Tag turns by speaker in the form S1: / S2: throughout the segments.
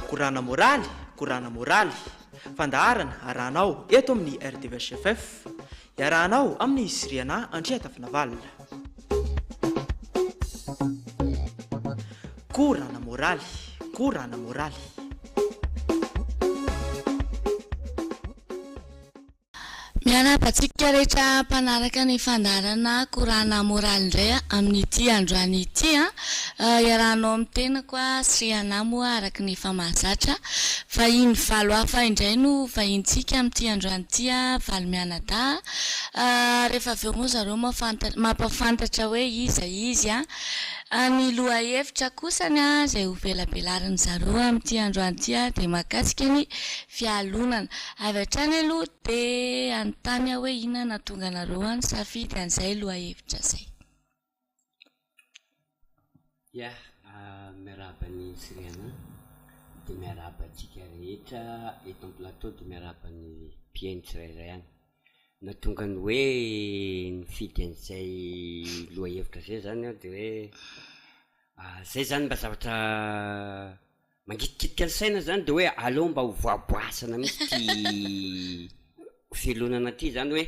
S1: korana moraly fandaharana arahanao eto amin'ny RDVHFF iarahanao amin'ny Siriana Andriatafina Valina. Korana moraly.
S2: Mianapatsika rehetra mpanaraka ny fandarana korana moraly indray amin'ity androany ity iarahanao amin'ny tenako Siriana moa araka ny famahazatra vahiny valo hafa indray no vahintsika amin'ity androany ity valo mianadahy rehefa avy eo moa zareo mampafantatra hoe izy ny loha hevitra kosany izay ho velabelarin zareo amin'ity androany ity dia mahakasika ny fialonana avy hatrany aloha dia anontany hoe inona nahatonga anareo any safidy an'izay loha hevitra izay.
S3: Miarahaba ny Siriana dia miarahaba antsika rehetra eto amin'ny plateau dia miarahaba ny mpiaino tsirairay any. Nahatonga ny hoe nifidy an'izay loha hevitra izay zany dia hoe zay zany mba zavatra mangitikidika ny saina zany dia hoe aleo mba ho voaboasana mihitsy ty filonana ty zany hoe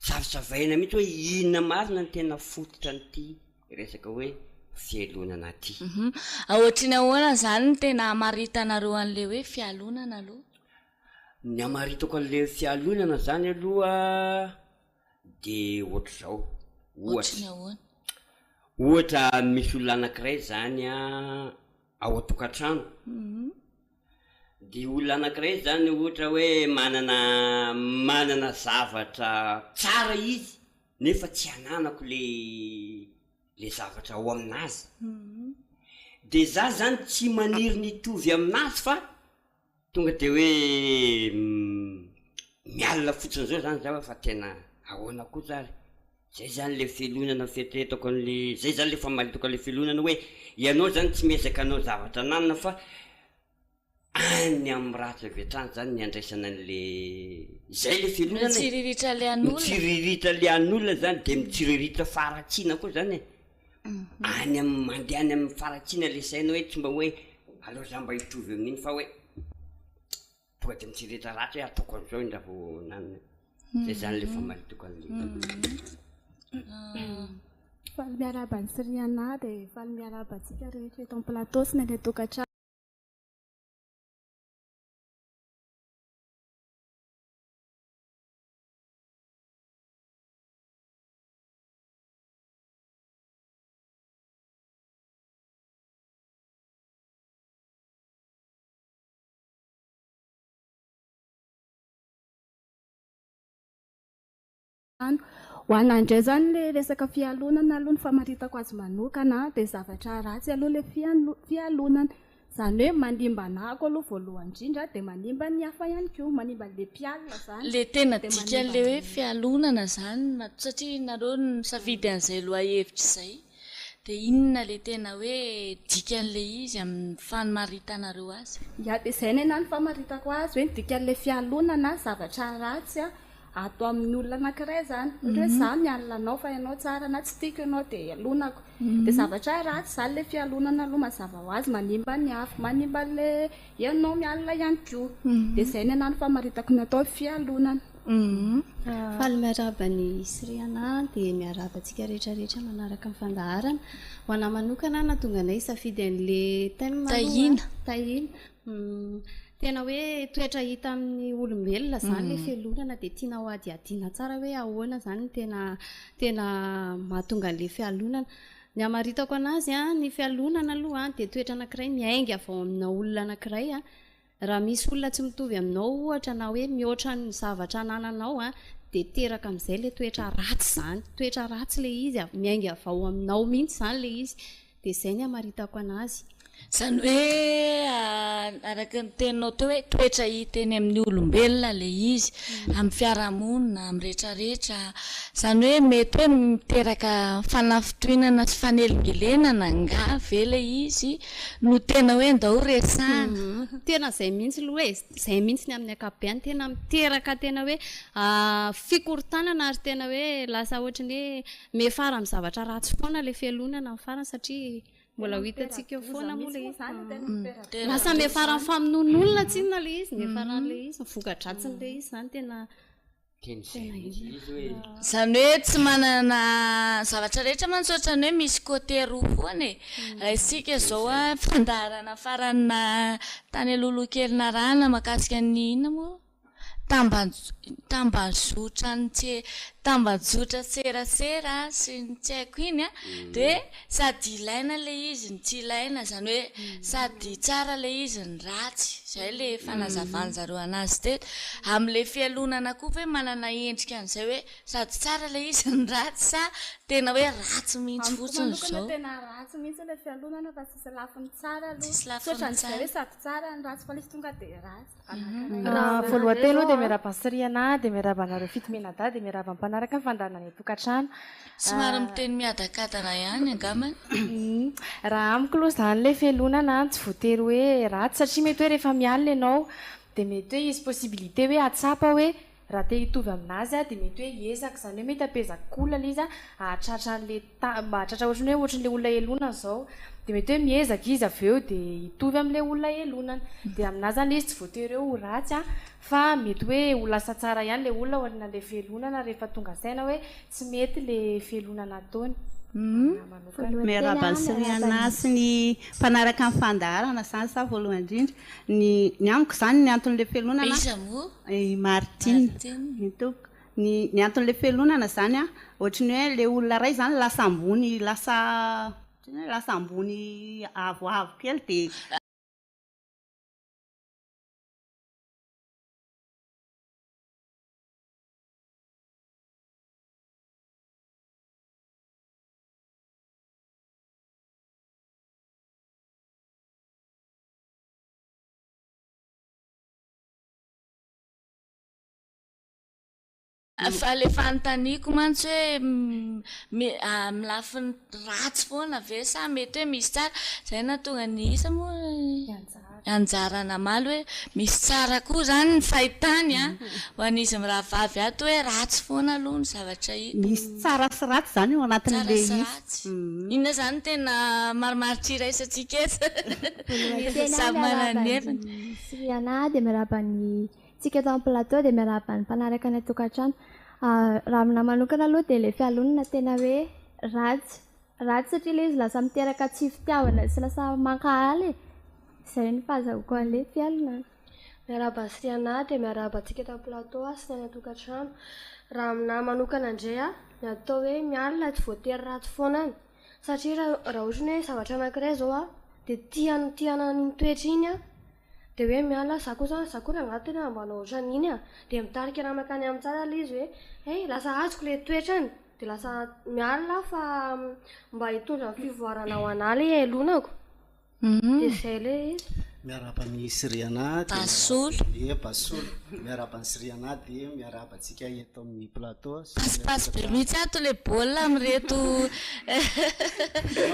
S3: zavazavaina mihitsy hoe inona marina ny tena fototra n'ity resaka hoe fialonana ty.
S2: Ohatriny ahoana zany ny tena amaritanareo an'le hoe fialonana aloha?
S3: Ny amaritako an'le fialonana zany aloha dia ohatra zao.
S2: Ohatriny ahoana?
S3: Ohatra misy olona anankiray zany ao an-tokantrano. Dia olona anankiray zany ohatra hoe manana zavatra tsara izy nefa tsy ananako le zavatra ao aminazy. Dia za zany tsy maniry nitovy aminazy fa tonga dia hoe mialina fotsiny zao zany za fa tena ahoana koa zary. Zay zany le filonana fietetako an'le zay zany le famaritako an'le filonana hoe ianao zany tsy miezaka anao zavatra ananana fa any amin'ny ratsy avy hatrany zany ny andraisana an'le zay le filonana.
S2: Mitsiriritra le an'olona.
S3: Mitsiriritra le an'olona zany dia mitsiriritra faratsiana koa zany any mandeha any amin'ny faratsiana le saina hoe tsy mba hoe aleo za mba hitovy amin'iny fa hoe tonga dia mitsiriritra ratsy hoe ataoko an'izao indra vao nanina. Zay zany le famaritako an'le.
S4: Faly miarahaba ny Siriana dia faly miarahaba antsika rehetra eto amin'ny plateau sy ny any an-tokantrano. Ho an'andray zany le resaka fialonana aloha ny famaritako azy manokana dia zavatra ratsy aloha le fialonana. Zany hoe manimba anako aloha voalohany indrindra dia manimba ny hafa ihany koa, manimba le mpialina zany.
S2: Le tena dika le hoe fialonana zany satria nareo nisafidy an'izay loha hevitra izay dia inona le tena hoe dikan'le izy amin'ny famaritanareo azy?
S4: Dia izay ny ny famaritako azy hoe dikan'le fialonana zavatra ratsy atao amin'ny olona anankiray zany. Ohatra hoe za mialina anao fa ianao tsara na tsy tiako ianao dia alonako. Dia zavatra ratsy zany le fialonana aloha mazava ho azy manimba ny hafa, manimba le ianao mialina ihany koa. Dia izay ny ny famaritako ny atao fialonana.
S5: Faly miarahaba ny Siriana dia miarahaba antsika rehetrarehetra manaraka ny fandaharana. Ho anahy manokana nahatonga anay safidy an'le tahina. Tena hoe toetra hita amin'ny olombelona zany le fialonana dia tiana ho adiadiana tsara hoe ahoana zany tena mahatonga an'le fialonana. Ny amaritako anazy ny fialonana aloha dia toetra anankiray miainga avy ao amina olona anankiray raha misy olona tsy mitovy aminao ohatra na hoe mihoatra ny zavatra anananao dia teraka amin'izay le toetra ratsy zany. Toetra ratsy le izy miainga avy ao aminao mihitsy zany le izy. Dia izay ny amaritako anazy.
S2: Zany hoe araka ny teninao teo hoe toetra hiteny amin'ny olombelona le izy amin'ny fiarahamonina amin'ny rehetrarehetra zany hoe mety hoe miteraka fanafitoinana sy fanelingelenana nga ve le izy no tena hoe ndao resahana
S5: tena zay mihitsy aloha hoe zay mihitsy ny amin'ny akabeany tena miteraka tena hoe fikorotanana ary tena hoe lasa ohatrany hoe mefara amin'ny zavatra ratsy foana le fialonana amin'ny farany satria mbola ho hitantsika eo foana moa le izy lasa mefara ny famonon'olona tsinona le izy mefaran'le izy mivoka-dratsin'le izy zany tena
S2: zany hoe tsy manana zavatra rehetra mantsootrany hoe misy côté roa foana raha isika zao fandarana farana tany alolokelina rana makasika ny ina moa tambazotra tambazotra serasera sy ny tsy haiko iny de sady ilaina le izy ny tsy ilaina zany hoe sady tsara le izy ny ratsy zay le fanazavany zareo anazy teto amin'le fialonana koa hoe manana endrika an'izay hoe sady tsara le izy ny ratsy sa tena hoe ratsy mihitsy fotsiny zao
S4: tena ratsy mihitsy le fialonana fa sisy lafiny tsara aloha hoe sady tsara ny ratsy fa le tonga de ratsy
S6: voalohanteny aloha de miarabasiriana de miarabanareo fitomena-da de miaravam-panaraka ny fandarana ny tokantrano
S2: somary miteny miadakadana ihany angamany
S6: raha amiko aloha zany le fialonana tsy voatery hoe ratsy satria mety hoe rehefa mialina ianao de mety hoe isy possibilité hoe atsapa hoe raha te hitovy aminazy de mety hoe hiezaka zany hoe mety apezaka-olona le izy ahatratra an'le ahatratra ohatrany hoe ohatran'le olona elonana zao de mety hoe miezaka izy avy eo de hitovy amin'le olona elonana de aminazy zany le izy tsy voatery hoe ho ratsy fa mety hoe ho lasa tsara ihany le olona oharina le fielonana rehefa tonga saina hoe tsy mety le fielonana ataony
S7: miarabany siriana sy ny mpanaraka ny fandaharana zany sa voalohany indrindra ny amiko zany ny anton'le fielonana Martine mitoko ny anton'le fielonana zany ohatrany hoe le olona ray zany lasa ambony avoavo kely de
S2: fa le fanontaniako mantsy hoe amin'ny lafiny ratsy foana ve sa mety hoe misy tsara zay na tonga ny isa moa anjarana maly hoe misy tsara koa zany ny fahitany ho an'izy miravavy ato hoe ratsy foana aloha ny zavatra hita
S7: misy tsara sy ratsy zany eo anatin'le izy
S2: inona zany tena marimaritra iraisantsika samy manany heviny
S8: siriana de miarabany tsika eto amin'ny plateau de miarabany mpanaraka ny tokantrano raha amina manokana aloha de le fialonana tena hoe ratsy satria le izy lasa miteraka tsy fitiavana sy lasa mankahaly zay ny fahazahoko an'le fialonana
S9: miarabany siriana de miarabantsika eto amin'ny plateau sy ny tokantrano raha amina manokana indray ny atao hoe mialina tsy voatery ratsy foana any satria raha ohatra hoe zavatra anankiray zao de tiana ny toetra iny de hoe miala zakory anatiny mbanao ohatran'iny de mitarika raha makany amin'ny tsara le izy hoe lasa azoko le toetrany de lasa miala fa mba hitondra ny fivoarana ho analy elonako de zay le izy
S10: miarabany siriana
S2: basolo
S10: miarabany siriana de miarabantsika eto amin'ny plateau
S2: pasipasy be mihitsy ato le baolina amireto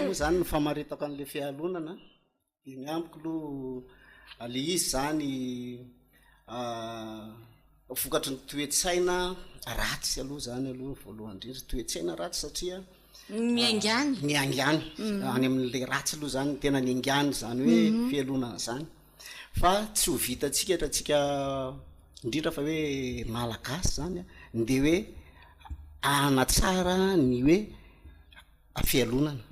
S10: moa zany ny famaritako an'le fialonana de ny ambiko aloha le izy zany vokatry ny toetsaina ratsy aloha zany aloha voalohany indrindra toetsaina ratsy satria
S2: miangany
S10: any amin'le ratsy aloha zany tena ny angany zany hoe fialonana zany fa tsy ho vitatsika ratsika indrindra fa hoe malagasy zany de hoe anatsara ny hoe fialonana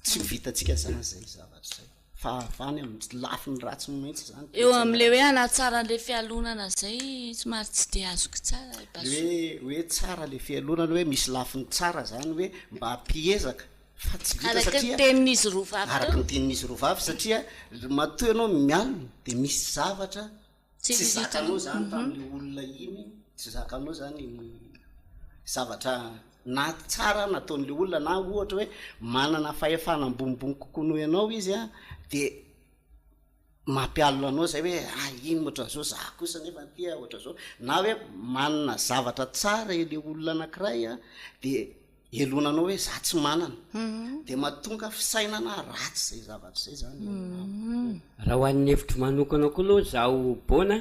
S10: tsy ho vitatsika zany zay zavatra zay fahafany amin'ny lafiny ratsy mihitsy zany
S2: eo amin'le hoe anatsara an'le fialonana zay somary tsy de azoko tsara
S10: hoe tsara le fialonana hoe misy lafiny tsara zany hoe mba ampiezaka fa tsy vita satria
S2: araka ny tenin'izy
S10: roa vavy satria matoa ianao mialina de misy zavatra tsy zakanao zany tamin'le olona iny tsy zakanao zany zavatra na tsara nataon'le olona na ohatra hoe manana fahefana ambonimbony kokoa noho ianao izy de mampialina anao zay hoe iny oatra zao za kosa nefa tia oatra zao na hoe manana zavatra tsara le olona anankiray a de elona anao hoe za tsy manana de mahatonga fisainana ratsy zay zavatra zay zany
S3: raha ho an'ny hevitro manokana koa aloha zaho bona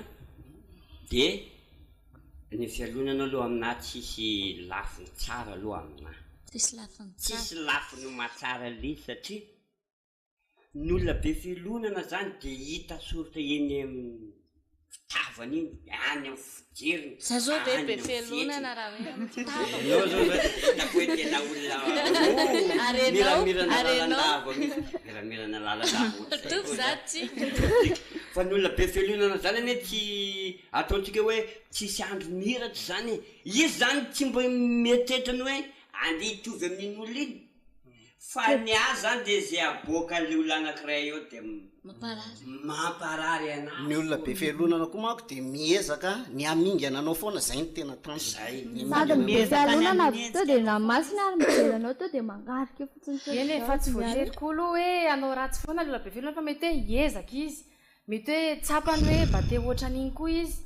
S3: de ny fialonana aloha aminahy tsisy lafiny tsara aloha aminahy tsisy lafiny matsara le satria ny olona be filonana zany de hita soritra eny amin'ny fitavany iny any amin'ny fijeriny
S2: za zao be felonana raha hoe
S3: hoe tena olona miramirana lalandava
S2: za tsy
S3: fa ny olona be felonana zany ane tsy ataontsika hoe tsisy andro miratra zany izy zany tsy mba mietetrany hoe andeha hitovy amin'iny olona iny fa ny azy zany de zay aboaka le olona anankiray eo de mamparary anazy
S10: ny olona be felonana koa manko de miezaka ny amingana anao foana zay ny tena trano
S3: zay
S8: sady be fialonana to de na masina ary mijelanao to de mangarika fotsiny
S6: eny fa tsy voatery koa aloha hoe anao ratsy foana le olona be felonana fa mety hoe hiezaka izy mety hoe tsapany hoe bate ohatran'iny koa izy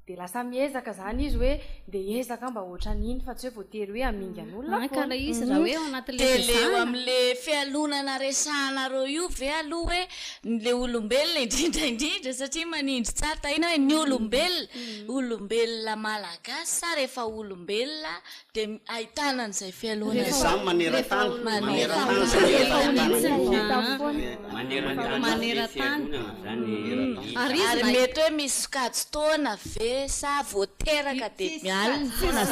S6: de lasa miezaka zany izy hoe de ezaka mba ohatran'iny fa tsy hoe voatery hoe amingan'olona
S5: karaha izy raha hoe ao anatin'le
S2: de leo am'le fialonana resahanareo io ve aloha hoe le olombelona indrindraindrindra satria manindry tsara tahina hoe ny olombelona malagasy sa rehefa olombelona de ahitana an'izay fialonana
S10: zany maneran-tany
S2: ary mety hoe misy sokajy taona ve sa voateraka de mialina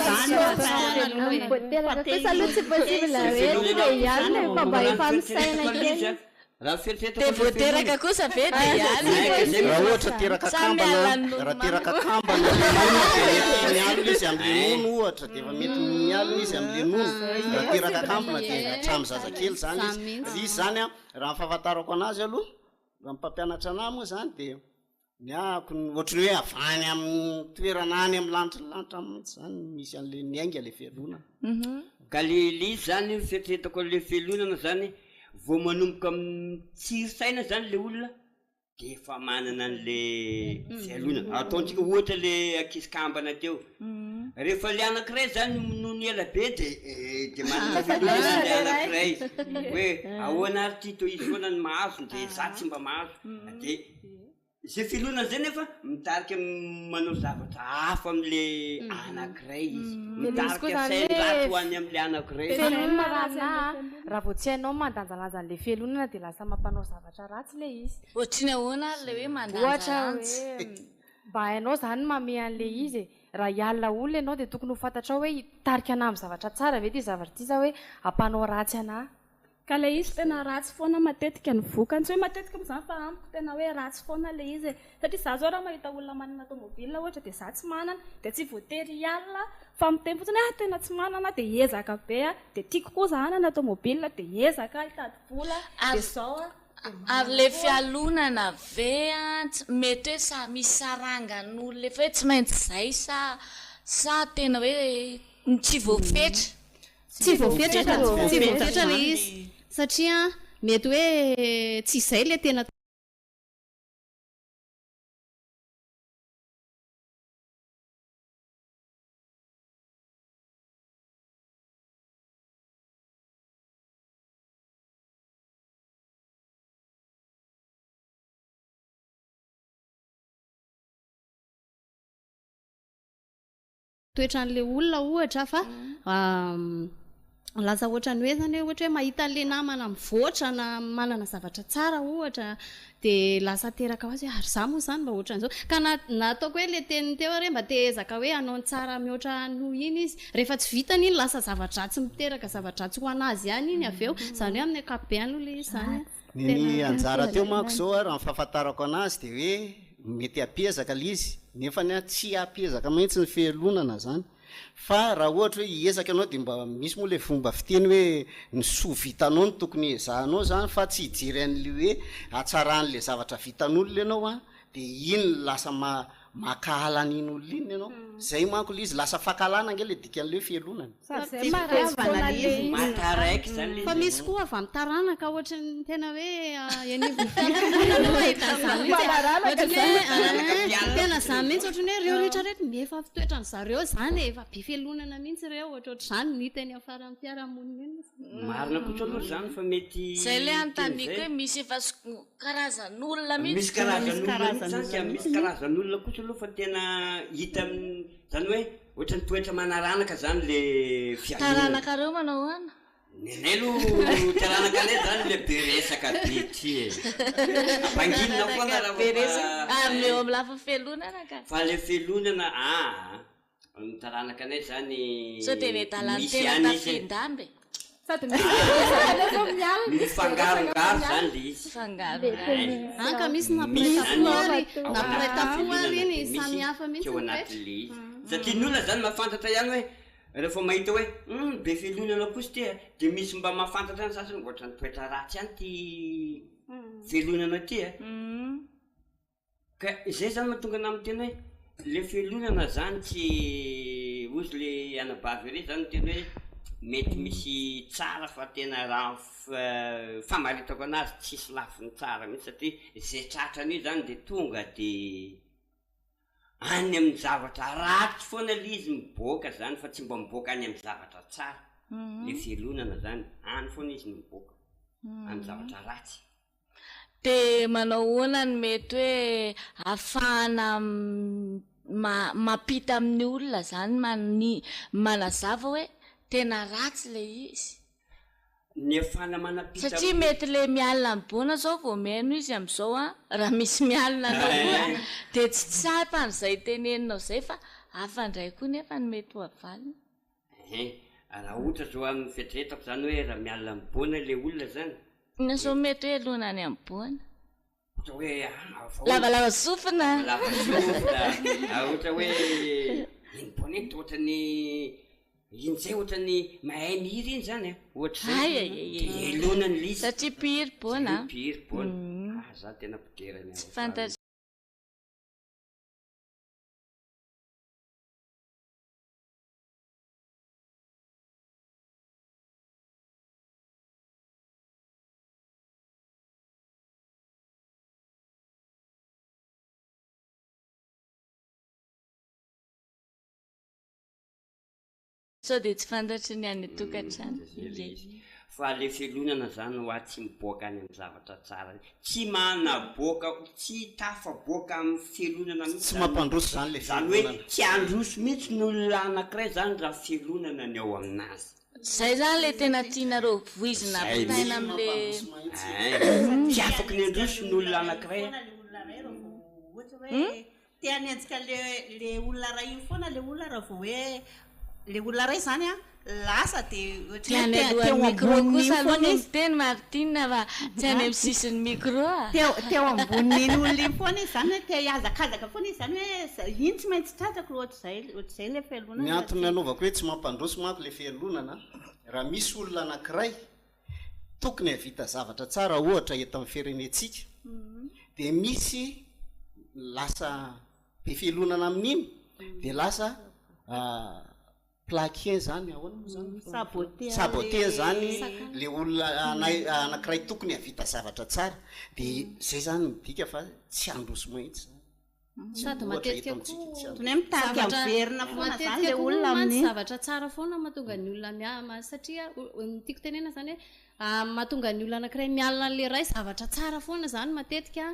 S8: voateraka kosa aloha tsy possible hoe de hialina fa mba efa misaina kely
S2: de voateraka kosa ve de hialina
S10: raha ohatra teraka kambana raha teraka kambana mialina izy am'le nono ohatra de efa mety mialina izy am'le nono raha teraka kambana de hatramy zazakely zany izy zany a raha fahafantarako anazy aloha raha mpampianatra anahy moa zany de miako ohatrany hoe avany amin'ny toerana any amin'ny lanitra mihitsy zany misy an'le niainga le fialonana
S3: ka le izy zany fieritreretako le fialonana zany vao manomboka amin'ny tsiry-saina zany le olona de efa manana an'le fialonana ataontsika ohatra le ankisikambana teo rehefa le anankiray zany no ny ela be de manana fialonana le anankiray hoe ahoana ary ty to izy foana ny mahazo de za tsy mba mahazo de zay filonana zay nefa mitarika manao zavatra hafa am'le anankiray izy mitarika sain-draty ho any am'le anankiray
S6: felonana raha vao tsy hainao mandanjalanja an'le felonana de lasa mampanao zavatra ratsy le izy
S2: ohatriny ahoana ary le hoe
S6: ohatra
S2: mandanjalanja
S6: hoe mba hainao zany mame an'le izy raha hialina olona ianao de tokony ho fantatrao hoe hitarika anahy amin'ny zavatra tsara ve ty zavatra ty sa hoe ampanao ratsy anahy
S4: ka le izy tena ratsy foana matetika ny vokany tsy hoe matetika mizany fa amiko tena hoe ratsy foana le izy satria za zao raha mahita olona manana tomobile ohatra de za tsy manana de tsy voatery hialina fa miteny fotsiny tena tsy manana de ezaka be de tiako koa za hanana tomobile de ezaka hitady vola de zao
S2: ary le fialonana ve mety hoe sa misy sarangan'olona efa hoe tsy maintsy zay sa tena hoe tsy voafetra
S5: tsy voafetraka le izy satria mety hoe tsy izay le tena toetran'le olona ohatra fa lasa ohatrany hoe zany hoe ohatra hoe mahita an'le namana mivoatra na manana zavatra tsara ohatra de lasa teraka ho azy hoe ary za moa zany mba ohatran'izao ka nataoko hoe le teniny teo ary mba te ezaka hoe anao ny tsara mihoatra noho iny izy rehefa tsy vitany iny lasa zavadratsy miteraka zavadratsy ho anazy ihany iny avy eo zany hoe amin'ny akapobeany aloha le izy zany
S10: ny anjara teo manko zao a raha mifahafantarako anazy de hoe mety ampiezaka le izy nefa ny tsy ampiezaka mihitsy ny fialonana zany fa raha ohatra hoe hiezaka ianao de mba misy moa le fomba fiteny hoe ny soa vitanao no tokony ezahanao zany fa tsy hijery an'le hoe atsaran'le zavatra vitan'olona ianao a de iny lasa makahalan'iny olona iny ianao zay manko l izy lasa fakalana nge le dikan'le fialonany
S3: mataraiky zany
S5: fa misy koa avy amin'ny taranaka ohatra ny tena hoe tena zany mihitsy ohatrany hoe reo rehetrarehetra nefa fitoetrany zareo zany efa be fialonana mihitsy reo ohatraohatr' zany nitany afaran'ny fiarahamonina iny
S3: marina kotra aloha zany fa mety
S2: zay le antaniko hoe misy efa karazan'olona
S3: misy karazan'olona kosa aloha fa tena hita zany hoe ohatra ny toetra manaranaka zany le
S2: taranaka reo manao ana
S3: nenay lo taranaka anay zany le be resaka be ty ampanginina foana
S2: ary eo amin'ny lafa felonana ka
S3: fa le felonana ny taranaka anay zany
S2: so de netalantena tafindambe
S4: sady
S3: mifangarongaro zany le izy
S5: ka misy napretafoary iny samihafa mihitsy
S3: keo anatin'le izy satria ny olona zany mahafantatra ihany hoe rehefa mahita hoe be felonana kosa ty de misy mba mahafantatra any sasany ohatra ny toetra ratsy any ty felonana ty ka izay zany mahatonga ana amin'ny tena hoe le felonana zany tsy ozy le anabavy re zany tena hoe mety misy tsara fa tena raha famaritako anazy tsisy lafiny tsara mihitsy satria zay tratrany io zany de tonga de any amin'ny zavatra ratsy foana le izy miboaka zany fa tsy mba miboaka any amin'ny zavatra tsara le felonana zany any foana izy miboaka amin'ny zavatra ratsy
S2: de manao honany mety hoe ahafahana mampita amin'ny olona zany manazava hoe tena ratsy le izy
S3: ny afana manapita
S2: satria mety le mialina mibona zao vao meno izy am'izao raha misy mialina anao de tsy tsapan'izay teneninao zay fa afandray koa nefa ny mety ho avalina
S3: raha ohatra zao amin'ny fetretako zany hoe raha mialina mibona le olona zany
S2: na zao mety hoe lonany am'boana
S3: ohatra hoe
S2: lavalava sofina
S3: ohatra hoe mibona ety ohatra ny iny zay ohatra ny mahay mihiry iny zany ohatra zay elonany lizy
S2: satria pihiry bona
S3: za tena piderany
S2: fantatry so de tsy fantatry ny any tokantrano
S3: fa le felonana zany hoa tsy miboaka any amin'ny zavatra tsara tsy manaboaka tsy tafaboaka amin'ny felonana
S10: tsy mampandroso zany le
S3: zany hoe tsy androso mihitsy ny olona anankiray zany raha felonana ny ao aminazy
S2: zay zany le tena tianareo voizina pitaina am'le
S3: tsy afaka ny androso ny olona anankiray
S7: tiany antsika le olona ray iny foana le olona raha vo hoe le olona ray zany lasa de
S2: tianyalohan'ny micro kosa aloha ny teny Martina fa tsy any amin'ny sisiny micro
S7: teo amboniny olona iny foana izy zany hoe te hiazakazaka foana izy zany hoe iny tsy maintsy tratrako ohatr'izay le fialonana
S10: ny antony anaovako hoe tsy mampandroso manko le fialonana raha misy olona anankiray tokony havita zavatra tsara ohatra eto amin'ny firenetsika de misy lasa be fialonana amin'iny de lasa plaquien zany ahoana zany sabote zany le olona anankiray tokony havita zavatra tsara de zay zany midika fa tsy androso mahitsy
S5: sady matetika
S7: tony hoe mitariky amverina foana zany le olona
S5: amin'ny zavatra tsara foana mahatonga ny olona satria tiako tenena zany hoe mahatonga ny olona anankiray mialina an'le ray zavatra tsara foana zany matetika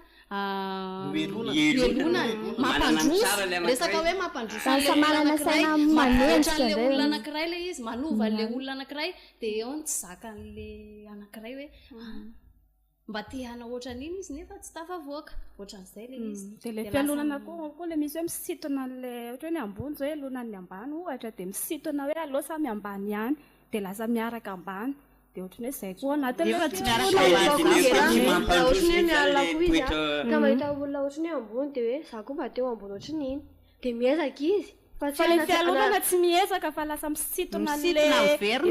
S5: elona mampandroso resaka hoe mampandrosoan'le olona anankiray le izy manova an'le olona anankiray de eo ny tsy zakan'le anankiray hoe mba tehana ohatran'iny izy nefa tsy tafavoaka ohatran'izay le izy
S4: de le fialonana koa le misy hoe misitona an'le ohatra hoe ny ambony zao hoe lonan'ny ambany ohatra de misitona hoe alao samy ambany ihany de lasa miaraka ambany de ohatrany hoe zay koa
S9: anatynaohatrany mialako izy ka mahita olona ohatrany hoe ambony de hoe za koa mba teo ambony ohatrany iny de miezaka izy
S4: fa le fialonana tsy miezaka fa lasa misitona an'le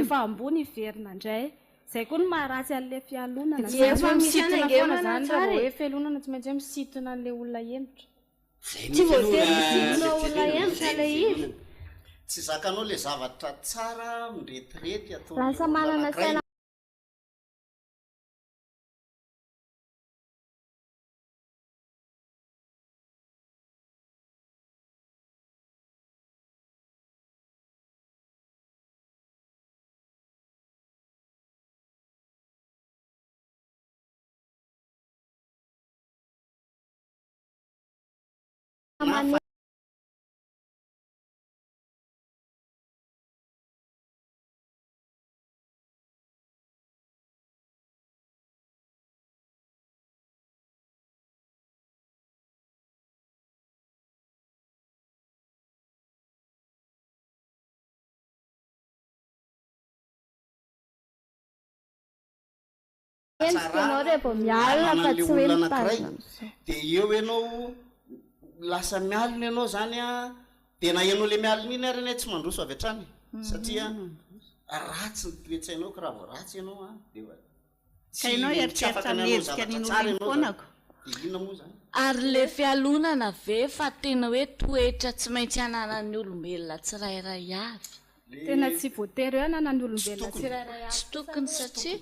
S4: efa ambony iverina indray zay koa ny maharatsy an'le fialonana
S6: misitona foana zany raha hoe fialonana tsy maintsy hoe misitona an'le olona henitra
S9: tsy voatery misinona olona ihany le izy
S10: tsy zakanao le zavatra tsara miretirety
S8: lasa manana saina enao rehefa mialina fa tsy hoe
S10: anankiray de eo ianao lasa mialina ianao zany a tena ianao le mialina iny ary ane tsy mandroso avy atrany satria ratsy ny toetsainao ka raha vo ratsy ianao a de
S7: kainao eritreritra mihetsika nin'olony foanako
S10: de inona moa zany
S2: ary le fialonana ve fa tena hoe toetra tsy maintsy ananan'ny olombelona tsirairay avy
S4: tena tsy voatery hoe ananan'ny olombelona tsirairay avy
S2: tsy tokony satria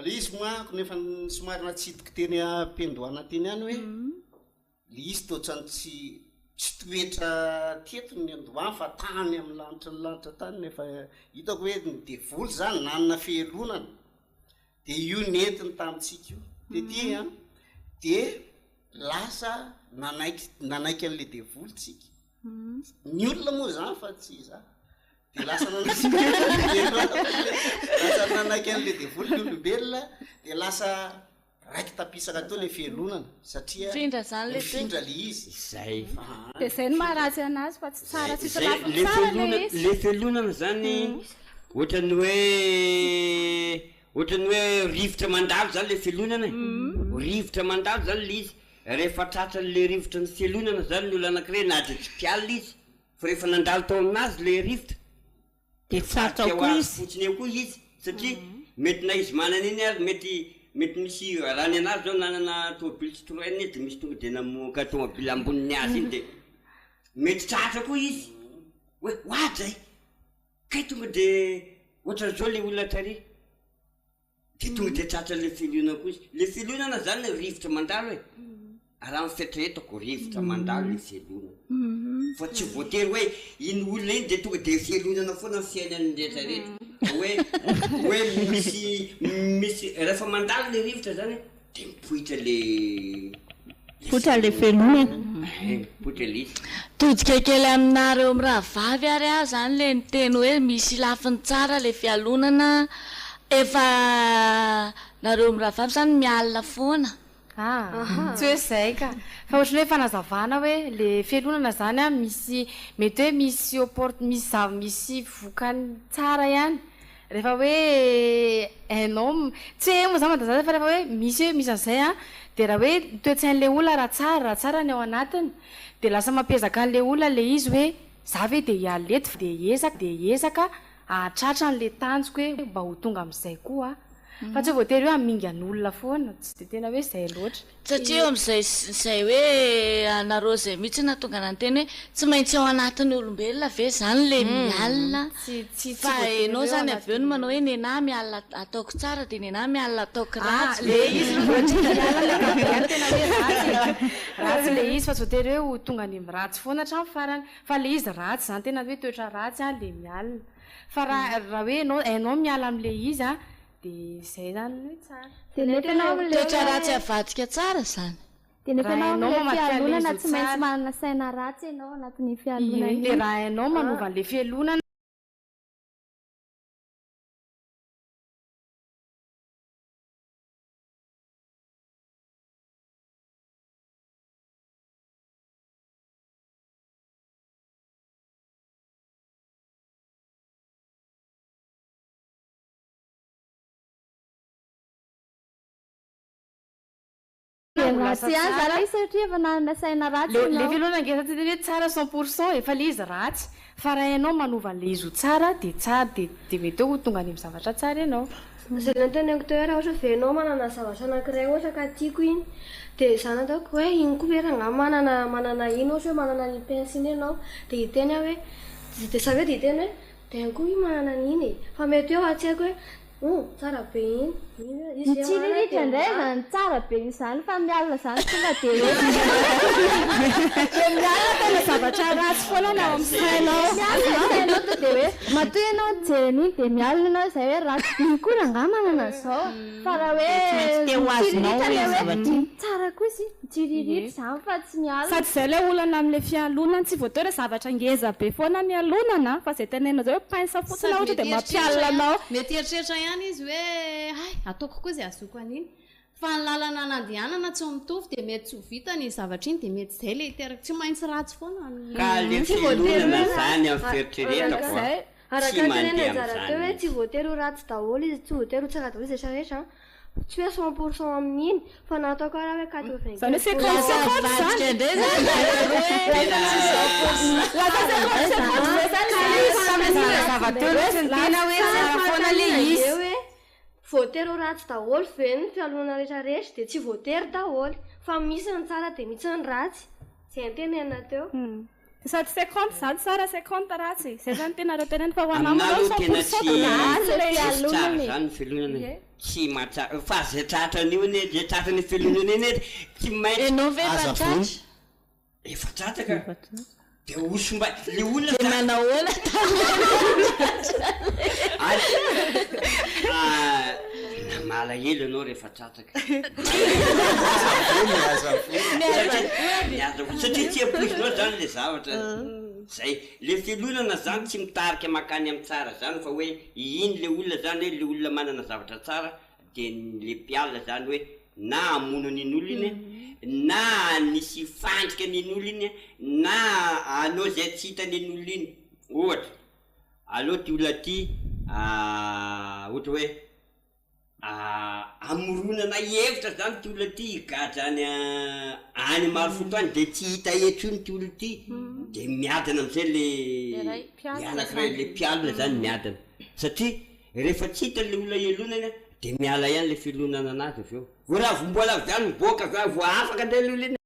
S10: le izy moako nefa somary natsidiky teny ampendoana teny any hoe le izy toatrany tsy toetra tetiny ny andoany fa tany amin'ny lanitra ny lanitra tany nefa hitako hoe ny devoly zany nanana fihelonana de io netiny tamitsika io de tia de lasa nanaiky an'le devoly tsika ny olona moa zany fa tsy za de lasa nanaiky an'le devoly ny olombelona de lasa raiky tapisaka atao le fihelonana satria
S2: findra zany le
S10: findra le izy
S3: zay
S4: de zay ny maharatsy anazy fa tsy tsara tsisy
S3: le fihelonana zany ohatrany hoe rivotra mandalo zany le fihelonana rivotra mandalo zany le izy rehefa tratran'le rivotra ny fihelonana zany ny olo anankiray na de tsy mpialina izy fa rehefa nandalo tao aminazy le rivotra
S7: de tsatra koa izy
S3: fotsiny eo koa izy satria mety na izy manana iny ary mety misy rahany anazy zao nanana tomobily tsy torohainy de misy tonga de namoaka tomobily ambonin'ny azy iny de mety tratra koa izy hoe hoady zay kay tonga de ohatra zao le olona tary de tonga de tratra le filonana koa izy le filonana zany rivotra mandalo e raha mifetretako rivotra mandalo le fihelonana fa tsy voatery hoe iny olona iny de tonga de fihelonana foana fiainany rehetrarehetra hoe misy rehefa mandalo le rivotra zany de mipoitra
S7: poitra le fihelonana
S3: poitra le izy
S2: todika kely aminareo amin'ny raha vavy ary aho zany le niteny hoe misy lafiny tsara le fialonana efa nareo amin'ny raha vavy zany mialina foana
S6: tsy hoe zay ka fa ohatrany hoe fanazavana hoe le fihelonana zany a misy mety hoe misy vokany tsara ihany rehefa hoe hainao tsy hoe moa zany mandazaza fa rehefa hoe misy an'izay a de raha hoe toetsain'le olona raha tsara ny ao anatiny de lasa mampiezaka an'le olona le izy hoe za ve de hialety de ezaka ahatratra an'le tanjoko hoe mba ho tonga am'izay koa fa tsy voatery hoe amingan'olona foana tsy de tena hoe zay loatra
S2: satria eo am'zay hoe anareo zay mihitsy natonga nanteny hoe tsy maintsy ao anatin'ny olombelona ve zany le mialina fa enao zany avy eo no manao hoe nenahy mialina ataoko tsara de nenahy mialina ataoko ratsy
S6: le izy tena hoe ratsy le izy fa tsy voatery hoe ho tonga any amin'ny ratsy foana hatramy farany fa le izy ratsy zany tena hoe toetra ratsy a le mialina fa raha hoe hainao miala am'le izy a de zay zany hoe tsara
S8: de nefanao
S2: toetra ratsy avadika tsara zany
S8: de nefanao le fialonana tsy maintsy manana saina ratsy ianao anatin'ny fialonana
S6: le raha hainao manovan'le fialonana
S8: ratsy ihany zany satria efa nanana saina ratsy
S6: le fialonana ngeza tsy tena hoe tsara 100% efa le izy ratsy fa raha ianao manova le izo tsara de tsara de mety ho tonga any amin'ny zavatra tsara ianao.
S9: Zay nanteneko teo raha ohatra venao manana zavatra anankiray ohatra ka tiako iny de zany ataoko hoe iny koa hoe raha manana iny ohatra hoe manana ny pensiny ianao de hiteny aho hoe de sa hoe de hiteny hoe de koa iny manana an'iny fa mety eo atsaiko hoe tsara be iny
S8: tsiriritra indray zany tsara be izany fa mialina zany tonga de
S6: mialina tena zavatra ratsy foana na amin'ny sainao
S8: to de hoe matoy ianao jereny iny de mialina ianao izay hoe ratsy be koa raha nga manana zao fa raha hoe tsara koa sy tsiriritra zany fa tsy mialina
S6: sady zay le olana amin'le fialonana tsy voateo zavatra ngeza be foana mialonana fa zay tenena zay hoe pinsa fotsiny ohatra de mampialina anao
S5: mety eritreritra ihany izy hoe ataoko koa zay azoko an'iny fa ny lalana nandehanana tsy mitovy de mety tsy ho vita ny zavatra iny de mety zay le teraka tsy maintsy ratsy foana
S3: ka le filonana zany amin'ny fieritreretako
S9: araka ny tenena anjara teo hoe tsy voatery ho ratsy daholo izy tsy voatery ho tsara daholo izy rehetrarehetra tsy hoe 100% amin'iny fa natao ka raha hoe 80
S6: zany
S9: hoe voatery ho ratsy daholo veny fialonana rehetrarehetra de tsy voatery daholo fa misy ny tsara de misy ny ratsy zay antenena teo
S6: sady 50 zany tsara 50 ratsy zay zany tena reo tenena fa
S3: hoanamalo tena tsy tsara zany filonana tsy mahatsara fa zay tratrany io ne zay tratrany filonana iny tsy maintsy
S2: enao ve efa
S3: efa tratraka de osomba le olona
S2: manahoana
S3: malahelo anao rehefa tratraka satria tsy aposinao zany le zavatra zay le filonana zany tsy mitarika makany amin'ny tsara zany fa hoe iny le olona zany hoe le olona manana zavatra tsara de le mpialina zany hoe na amono an'iny olo iny na nisy fandrika an'iny olo iny na anao zay tsy hita an'iny olo iny ohatra aloha ty olona ty ohatra hoe amoronana hevitra zany ty olona ty gadra any any maro fotoany de tsy hita eto iny ty olona ty de miadana amizay le anankiray le mpialina zany miadana satria rehefa tsy hita le olona elonana de miala ihany le filonana anazy avy eo vo raha vombola avy any miboaka zany vo afaka nde le olona iny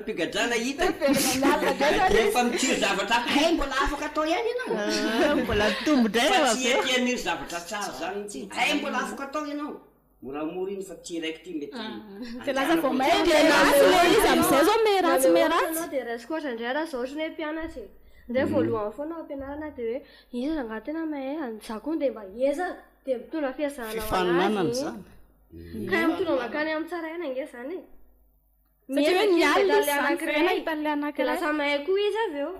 S3: pigadrana hita rehefa mitsiro zavatra hay mbola afaka atao ihany ianao
S7: mbola tombodray
S3: fa tsy etian'io zavatra tsara zany hay mbola afaka atao ianao moramora iny fa tsy raiky ty mety
S6: de lasa vao mahaindrasy izy am'izay zao meratsy
S9: anao de raisiko ohatra indray raha zao ohatrany hoe mpianatra ndray voalohany foana ao ampianarana de hoe izy raha tena mahay anjako de mba ezana de mitondra fihasanana
S10: zany
S9: ka mitondra makany amin'ny tsara ihany ange zany
S6: satria hoe mialina
S9: de lasa mahay koa izy avy eo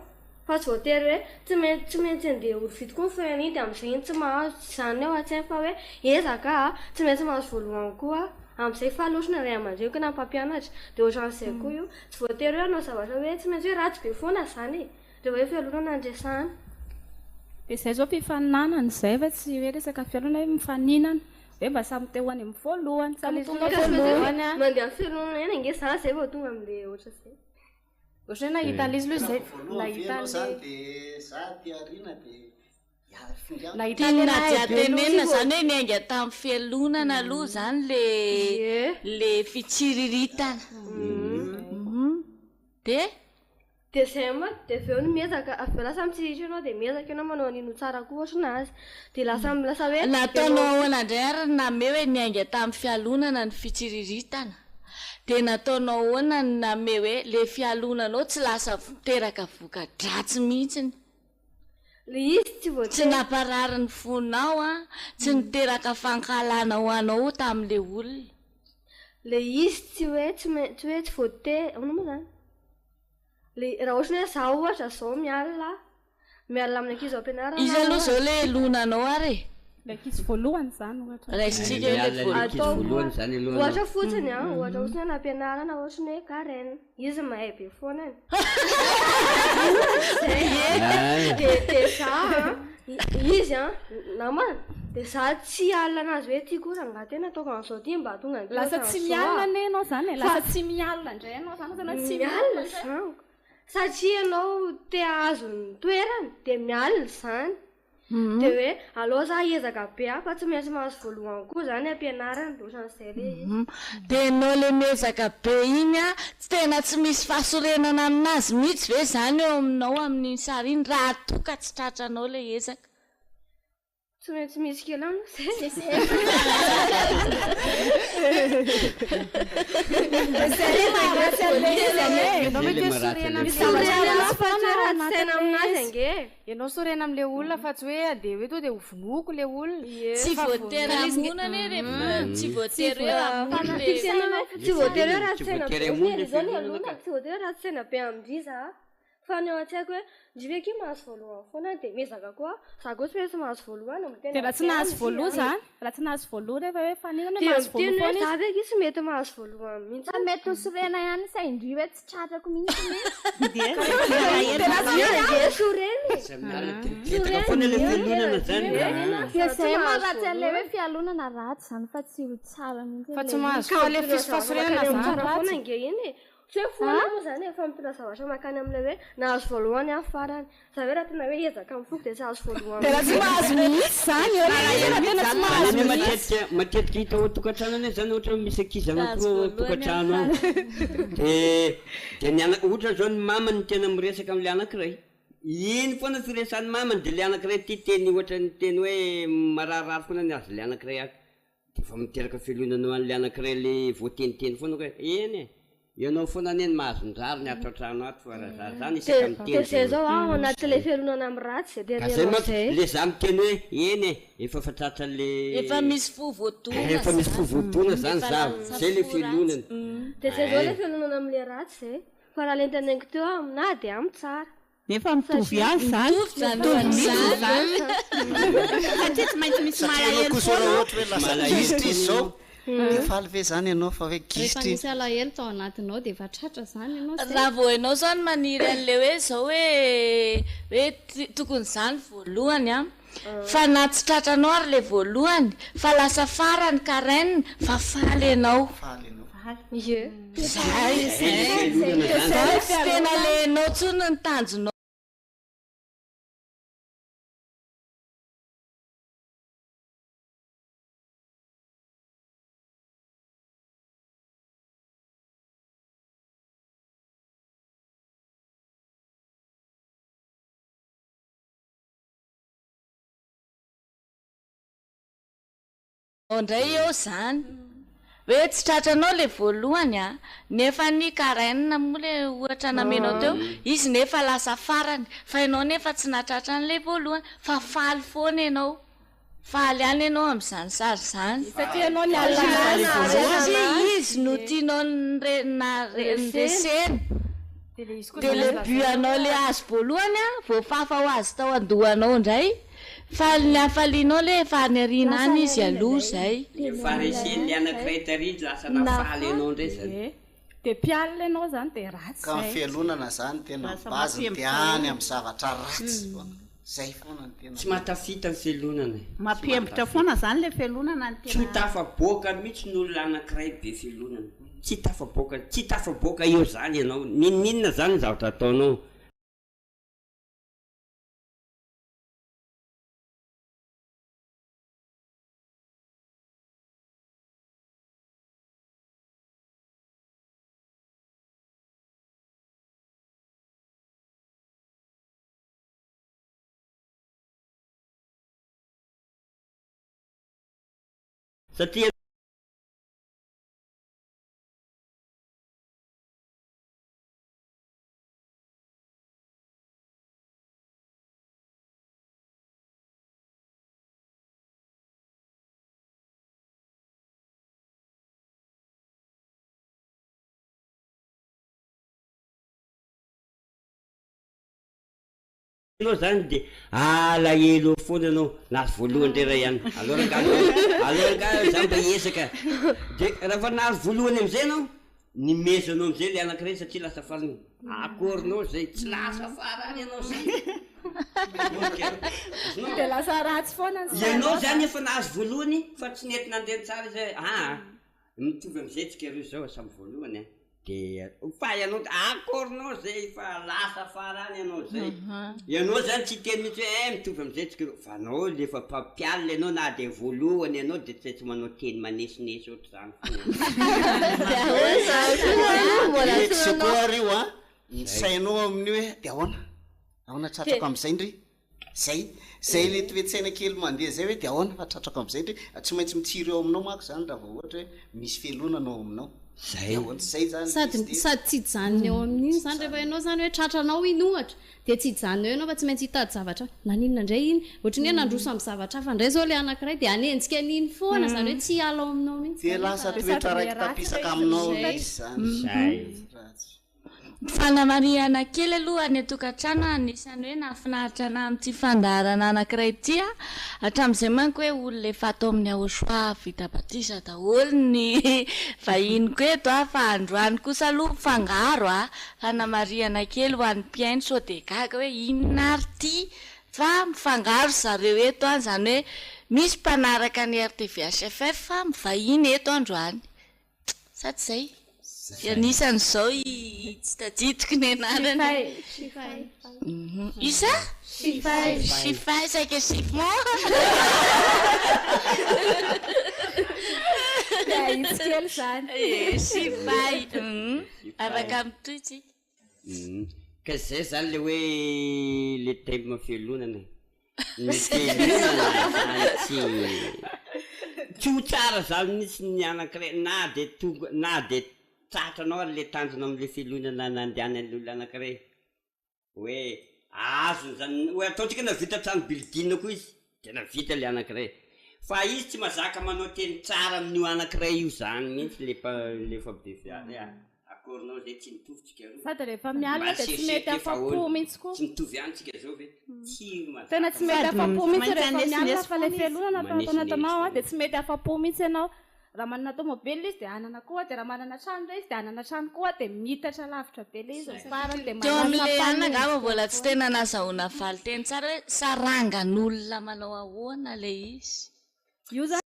S9: fa tsy voatery hoe tsy maintsy andeha orovity koa ny feany iny de am'izay iny tsy mahazo zany ao an-tsainy fa hoe ezaka tsy maintsy mahazo voalohany koa am'izay falosina ray aman-dreny koa na mpampianatra de ohatran'izay koa io tsy voatery hoe anao zavatra hoe tsy maintsy hoe ratsy be foana zany de hoe fialonana andresana
S6: de zay zao mpifaninanana zay fa tsy hoe resaka fialona hoe mifaninana hoe mba samy te hoany amin'ny voalohany samy tonga voalohany
S9: mandeha amin'ny fialonana ihany ange zany zay vao tonga am'le ohatra zay
S6: ohatra hoe nahita an'izy loha zay
S10: nahita de za ty arina de
S2: tiana jiatenenina zany hoe niainga tamin'ny fialonana aloha zany le fitsiriritana
S9: de zay ma de aveo no miezaka aveo lasa mitsiritra ianao de miezaka ianao manao an'ino tsara koa ohatrana azy de lasa hoe
S2: nataonao ahoana indray ary name hoe niainga tamin'ny fialonana ny fitsiriritana de nataonao ahoana ny name hoe le fialonanao tsy lasa teraka voka-dratsy mihitsiny
S9: le izy tsy voatery
S2: tsy naparary ny fonao tsy niteraka fankalana ho anao tamin'le olona
S9: le izy tsy hoe tsy voatery ahoana moa zany le raha ohatra hoe za ohatra zao miala amin'ny ankizy ao ampianarana
S2: izy aloha zao le elonanao ary
S4: laikizy voalohany zany
S9: ohatra fotsiny a ohatra ohatriny anampianarana ohatriny hoe karaine izy mahay be foana de za izy a namana de za tsy alina anazy hoe ty kosa nga tena ataoko an'izao ty mba tonga
S4: lasa tsy mialina ane anao zany e lasa tsy mialina indray anao zany tena tsy
S9: mialina zany satria anao te azo ny toerany de mialina zany de hoe aloha za ezaka be fa tsy maintsy mahazo voalohany koa zany ampianarana loatran'izay le
S2: de anao le miezaka be iny a tsy tena tsy misy fahasorenana aminazy mihitsy ve zany eo aminao amin'ny sary iny raha toka tsy tratranao le ezaka
S9: tsy maintsy misy kely amina
S6: tena aminazy ange ianao sorena am'le olona fa tsy hoe de hoe to de hovonoko le olona
S2: tsy voatery amonana tsy voatery
S9: tsy voatery hoe raha tsy saina tsy voatery raha tsy saina be amindriza fa ny ao an-tsaiko hoe ndrive ki mahazo voalohany foana de miezaka koa za koa tsy maintsy mahazo voalohany
S4: de raha tsy nahazo voaloha zany raha tsy nahazo voaloha rehefa hoe fanina hoe mahazo voalohany
S9: za ve ki tsy mety mahazo voalohany mihitsy
S8: mety hosorena ihany sa indriva hoe tsy tratrako mihitsy
S3: zay
S8: maratsy an'le hoe fialonana ratsy zany fa tsy ho tsara mihitsy
S6: fa tsy mahazo fa le fisy fahasorenana zany
S9: foana nge iny tsy hoe foana moa zany efa mitondra zavatra makany am'le hoe nahazo voalohany any farany za hoe raha tena hoe ezaka mifoko de tsy hahazo voalohany
S6: de raha tsy mahazo mihitsy zany tena tsy mahazo
S3: matetika hita ao tokantrano ane zany ohatra misy ankizy anankiroa tokantrano ao de ohatra zao ny mamany tena miresaka am'le anankiray iny foana firesan'ny mamany de le anankiray ty teny ohatra ny teny hoe mararirary foana ny azy le anankiray aky de fa miteraka felonana an'le anankiray le voateniteny foana koe eny ianao foana neny mahazo njary ny atratrano ato fa raha zany isaka miteny
S9: de zay zao ao anaty le felonana amy ratsy de
S3: le za miteny hoe eny efa fatratra le
S2: efa misy
S3: efa misy fovoatona zany za zay le felonana
S9: de zay zao le felonana am'le ratsy zay fa raha le nteneniko teo amina de amy tsara
S7: nefa mitovy azy zany
S10: satria tsy maintsy misy malahelo ohatra hoe lasa gisitra izy zao de faly ve zany ianao fa hoe gisitra
S5: misy alahelo tao anatinao de efa tratra zany ianao
S2: raha vao ianao zao ny maniry an'le hoe zao hoe tokony zany voalohany a fa na tsy tratranao ary le voalohany fa lasa farany karaine fa faly ianao tena le anao tsony ny tanjonao ndray eo zany hoe tsy tratranao le voalohany a nefa ny karaine moa le ohatra namenao teo izy nefa lasa farany fa ianao nefa tsy natratra an'le voalohany fa faly foana ianao faly any ianao am'izany sary zany
S4: satria ianao ny
S2: satria izy no tianao reseny de le buanao le azo voalohany a voafafa ho azy tao andohanao ndray faly ny afalianao le efa any arina any izy aloha zay
S3: fareseny le anankiray taridy lasa nafaly ianao ndray zany
S4: de pialina ianao zany de ratsy
S10: ka fialonana zany tena bazy te any amy zavatra ratsy zay foana ny tena
S3: tsy matafita ny felonana
S7: mampiembitra foana zany le felonana ny tena
S3: tsy tafaboaka mihitsy n'olona anankiray be felonana tsy tafaboaka eo zany ianao ninina zany ny zavatra ataonao satria anao zany de alahelo foana anao nazy voalohany ndray ihany aloha za mba hiesaka de raha fa nazy voalohany am'izay anao nimezanao am'izay le anankiray satria lasa farany akorinao zay tsy lasa farany anao zay
S4: de lasa ratsy foana
S3: ianao zany efa nazy voalohany fa tsy nety nandeha tsara zay mitovy am'izay tsika reo zao samy voalohany de fa ianao akorinao zay fa lasa farany ianao zay ianao zany tsy teny mihitsy hoe mitovy am'izay tsika reo fa anao lefa mpampialina ianao na de voalohany ianao de tsy manao teny manesinesy ohatry zany
S10: tsy koa reo a sainao amin'ny hoe de ahoana tratrako am'izay ndry zay le toetsaina kely mandeha zay hoe de ahoana fa tratrako am'izay ndry tsy maintsy mitsiry eo aminao mako zany raha vao ohatra hoe misy felonanao aminao zay
S5: sady tsy hijanona eo amin'iny zany rehefa ianao zany hoe tratranao iny ohatra de tsy hijanona eo ianao fa tsy maintsy hitady zavatra naninona indray iny ohatry ny hoe nandroso amin'ny zavatra fa indray zao le anankiray de anenjika an'iny foana zany hoe tsy hiala ao aminao mihitsy
S10: de lasa toetra raiky tapisaka aminao zany
S2: fanamariana kely aloha ny atokantrano anisany hoe nahafinaritra ana amin'ity fandaharana anankiray ity hatramin'izay manko hoe olona efa atao amin'ny ahosoa vita batisa daholo ny vahiniko eto fa androany kosa aloha fangaro fanamariana kely ho an'ny mpiaino sao de gaga hoe inona ary ty fa mifangaro zareo eto zany hoe misy mpanaraka ny RTVHFF fa mivahiny eto androany sady zay anisan'izao tsy tadidiko ny anarany isa Chifay saika chiffon
S4: izy kely zany
S2: Chifay afaka mitoitsy
S3: ka zay zany le hoe le tempo fialonana ny fialonana tsy ho tsara zany misy ny anankiray na de tratranao le tanjona am'le fialonana nandehany an'olona anankiray hoe azony zany hoe ataotsika na vita trano bildina koa izy tena vita le anankiray fa izy tsy mazaka manao teny tsara amin'io anankiray io zany mihitsy lefa be fiary akorinao zay tsy mitovytsika ro
S4: sady rehefa mialina de tsy mety afa-po mihitsy koa
S3: tsy mitovy ihany tsika zao ve tsiro mazaka
S4: tena tsy mety afa-po mihitsy rehefa mialina fa le fialonana atao anatanao de tsy mety afa-po mihitsy ianao raha manana tomobile izy de anana koa de raha manana trano ndray izy de anana trano koa de mitatra lavitra be le izy farany de
S2: teo am'le anangamba mbola tsy tena nazahoana valy teny tsara hoe sarangan'olona manao ahoana le izy
S4: io zany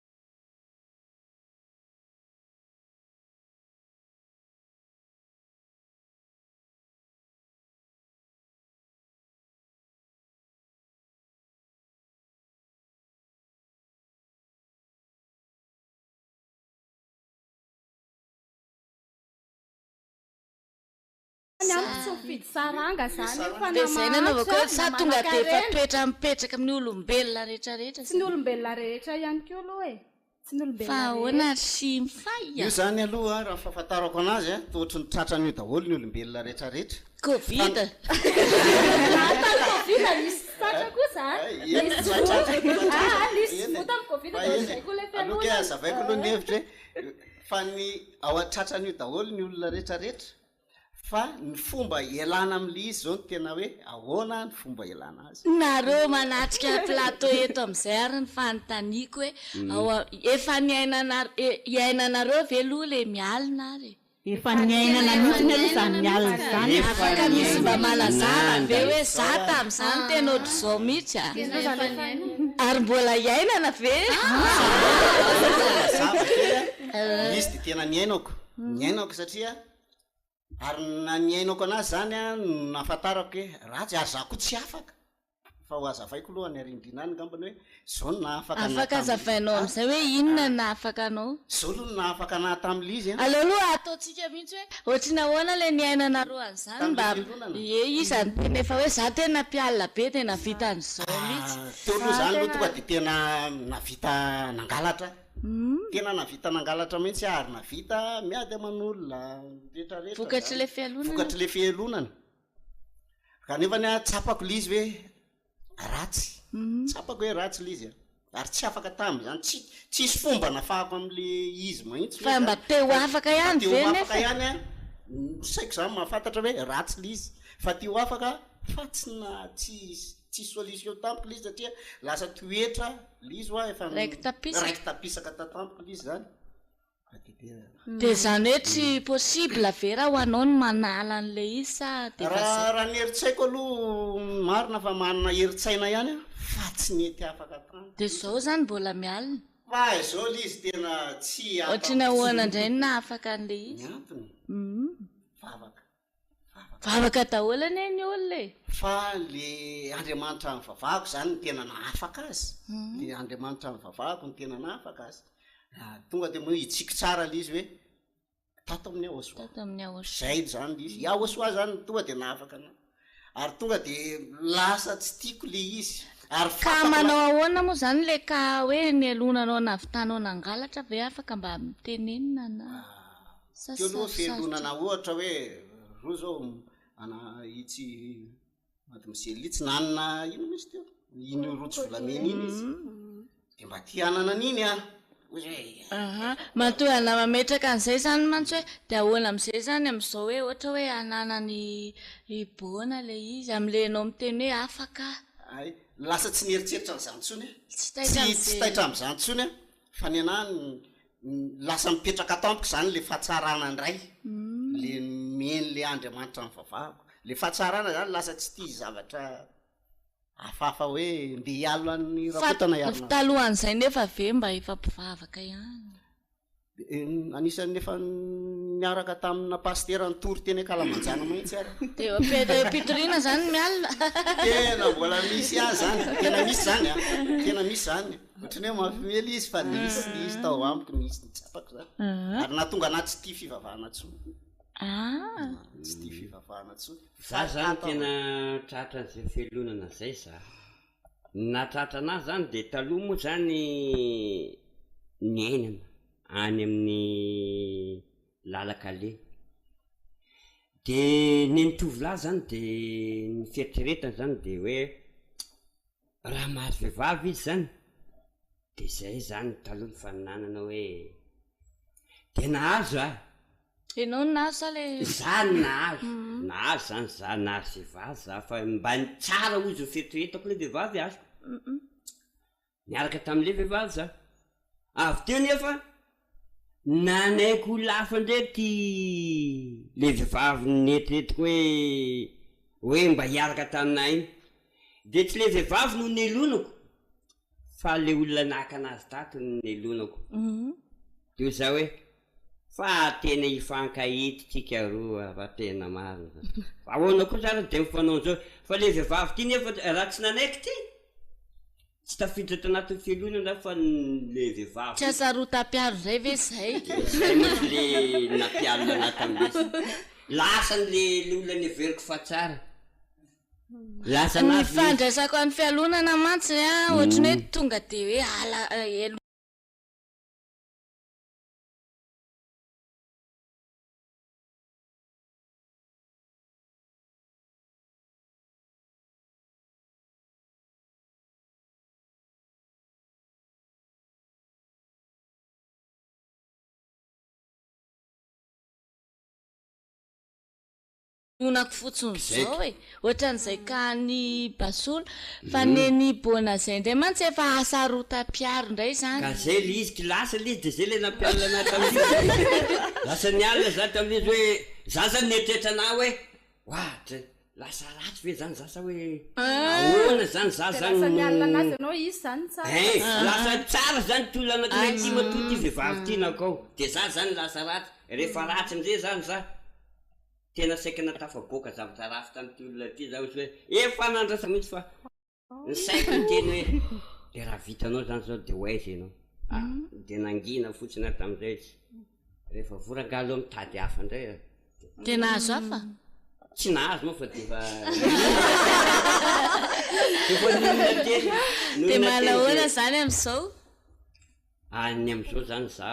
S4: mifidy saranga zany
S2: de zay nanaovako sa tonga de efa toetra mipetraka amin'ny olombelona rehetrarehetra
S4: tsy ny olombelona rehetra ihany koa aloha tsy ny olombelona
S2: fa ahoana sy mifaya
S10: io zany aloha raha fahafantarako anazy tohatry ny tratran'io daholo ny olombelona rehetrarehetra
S2: covid
S4: misy tratra kosa lisy vota amin'ny covid zay koa le
S10: aloka azavaiko aloha ny hevitra hoe fa ny ao atratran'io daholo ny olona rehetrarehetra fa ny fomba ialana am'le izy zao ny tena hoe ahoana ny fomba ialana azy
S2: nareo manatrika plateau eto am'izay ary ny fanontaniako hoe efa niainanareo ve aloha le mialina ary
S7: efa niainana mihitsy aloha zany mialina zany
S2: afaka misy mba malazana ve hoe za tam'izany tena ohatry zao mihitsy ary mbola iainana ve
S10: izy de tena niainako satria ary na niainako anazy zany nahafantarako hoe ratsy ary za koa tsy afaka fa ho azavaiko aloha ny arindrina any ngambany hoe zao no
S2: afaka azavainao am'izay hoe inona nahafaka anao
S10: zao aloha no nahafaka anahy tam'le izy
S2: alealoha ataotsika mihitsy hoe ohatry nahoana le niainanareo an'izany mba izany tena efa hoe za tena mpialina be tena vita an'izao mihitsy
S10: teo aloha zany aloha tonga de tena navita nangalatra tena navita nangalatra mihitsy ary navita miady aman'olona rehetrarehetra
S2: vokatry le
S10: fialonana kanefa ny tsapako le izy hoe ratsy tsapako hoe ratsy le izy ary tsy afaka tamy zany tsisy fomba nafahako am'le izy mahitsy
S2: fa mba teo afaka ihany
S10: teo afaka ihany saiko zany mahafantatra hoe ratsy le izy fa teo afaka fa tsy solution tampoko lizy satria lasa toetra lizy oa efa raiky tapisaka tatampoko lizy zany
S2: dia zany hoe tsy possible vera ho anao ny manala an'le izy sa
S10: raha ny heritsaiko aloha marina fa manana heritsaina ihany fa tsy mety afaka tany
S2: dia zao zany mbola mialina
S10: fa izao lizy tena tsy
S2: ohatrany ahoana indray na afaka an'le izy
S10: antony
S2: vavaka daholany eny olona
S10: fa le Andriamanitra ny vavahako zany ny tena naafaka azy le Andriamanitra ny vavahako ny tena naafaka azy tonga dia moa hitsika tsara le izy hoe tato amin'ny ahosoa zay zany le izy ahosoa zany tonga dia naafaka ana ary tonga dia lasa tsy tiako le izy ary
S2: ka manao ahoana moa zany le ka hoe nialonanao navitanao nangalatra ve afaka mba mitenenina na
S10: teo aloha fialonana ohatra hoe ro zao ana itsy maty miselitsy nanana ino misy teo ino rotsy volamena iny izy dia mba ti anana an'iny
S2: matoana mametraka an'izay zany mantsy hoe dia ahoana amin'izay zany amin'izao hoe ohatra hoe ananany ibona le izy amin'le anao miteny hoe afaka
S10: ay lasa tsy nieritseritra n'izany tsony tsy taitra amin'izany tsony fa ny anahy lasa mipetraka tampoko zany le fahatsarana ndray le meny le Andriamanitra ny vavahako le fahatsarana zany lasa tsy tia zavatra afafa hoe mbe hialo an'ny rakotana
S2: fa talohan'izay nefa ve mba efa mpivavaka ihany
S10: anisan'ny nefa niaraka tamina pastera ny tory teny Kalamanjana mahitsy ary
S2: dia Pitorina zany mialina
S10: tena mbola misy azy zany tena misy zany tena misy zany ohatrany hoe mafimely izy fa nisy tao amiko nisy nitsapako zany ary nahatonga anahy tsy tia fivavahana tsony tsy tia fivavahana tsony
S3: za zany tena tratra an'izay fialonana zay za natratra anazy zany dia taloha moa zany ny ainana any amin'ny lalakale dia ny tovolahy zany dia ny fieritreretana zany dia hoe raha mahazo vehivavy izy zany dia zay zany taloha ny faninanana hoe dia nahazo
S2: ianao nahazo sa le
S3: za nahazo zany za nahazo vehivavy za fa mba ny tsara ozy ho fieritreretako le vehivavy azo niaraka tamin'le vehivavy za avy teo nefa nanaiko lafa ndraiky le vehivavy neritreretiko hoe mba hiaraka taminay iny dia tsy le vehivavy no nelonako fa le olona naka anazy tato no nelonako teo za hoe fa tena hifankahity tsika roa fa tena marina ahoana koa zara dia mifanao zao fa le vehivavy ty nefa raha tsy nanaiky ty tsy tafiditra tanatin'ny fialonana fa le vehivavy
S2: tsy asarotam-piaro zay ve zay
S3: zay misy le nampialona anaty amin'izy lasa le olona neveriko fa tsara lasa
S2: ny fandraisako an'ny fialonana mantsy ohatrany hoe tonga dia hoe ala onako fotsiny zao ohatran'izay ka ny basolo fa ny bona zay indray mantsy efa asarotam-piaro indray zany
S3: ka zay le izy kilasa le izy dia zay le nampialina anaty tamin'izy lasa nialina za tamin'izy hoe za zany netrehitra anah hoe oatra lasa ratsy ve zany zasa hoe ahoana zany za lasa tsara zany tolo anatinay ty matoty vehivavy tianakao dia za zany lasa ratsy rehefa ratsy amizay zany za tena saika natafaboaka zavatra rafy tamin'ity olona ty za ozy hoe efa nandrasa mihitsy fa ny saiko ny teny hoe dia raha vitanao zany zao dia hoaizy ianao dia nangina fotsiny ato amizay izy rehefa vorangalo mitady hafa indray
S2: dia nahazo hafa
S3: tsy nahazo moa fa defa nonona teny
S2: dia malahoana zany amin'izao
S3: any amin'izao zany za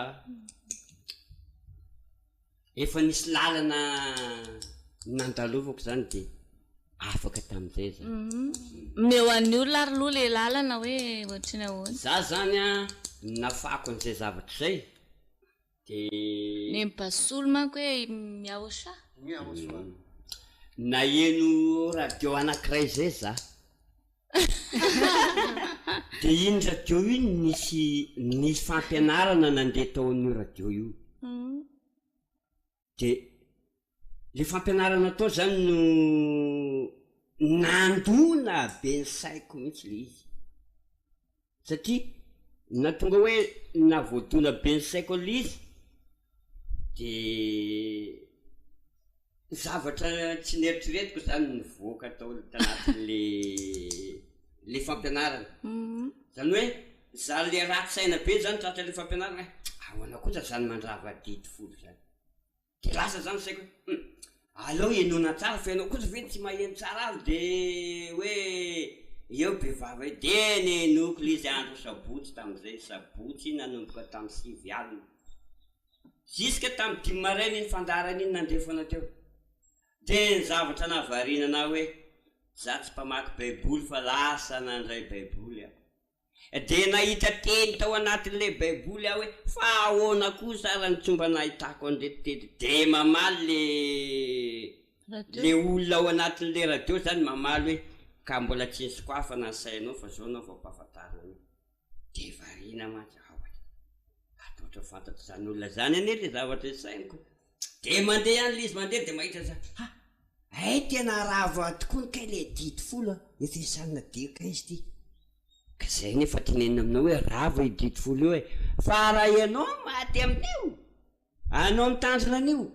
S3: efa nisy lalana nandalovako zany dia afaka tamin'izay zany
S2: meo an'ny olona ary loha le lalana hoe ohatrany ahoana
S3: za zany nafako an'izay zavatra zay dia
S2: ny mibasolo manko hoe miahosa
S3: naeno radio anankiray zay za de iny radio iny nisy fampianarana nandeha taon'io radio io de le fampianarana atao zany no nandona be ny saiko mihitsy le izy satria na tonga hoe navoadona be ny saiko le izy de zavatra tsy neritreretiko zany nivoaka tao tanatin'le fampianarana zany hoe za le ratsy-saina be zany tratra le fampianarana ahoana kosa zany mandrava dity folo zany de lasa zany saiko alao enona tsara fa ianao kosa ve tsy maheno tsara avy de hoe eo bevava de nenoko le izy andro sabotsy tam'izay sabotsy nanomboka tamin'ny 6 alina jiska tamin'ny 5 maraina iny fandarana iny nandefana teo de ny zavatra navarinana hoe za tsy mpamaky baiboly fa lasa nandray baiboly aho de nahita teny tao anatin'le baiboly aho hoe fa ahoana kosa raha ny tsomba nahitako andretitety de mamaly le olona ao anatin'le radio zany mamaly hoe ka mbola tsy nisy koafa nasainao fa zao nao vampahafantarana de varina matsy ataotra fantatry zany olona zany ane le zavatra isainiko de mandeha any le izy mandeha de mahita za ay tena rava tokoa ny kay le dity folo efa isanina dika izy ty ka zay nefa tenenina aminao hoe rava i dity folo io e fa raha ianao maty amin'io anao mitandrina an'io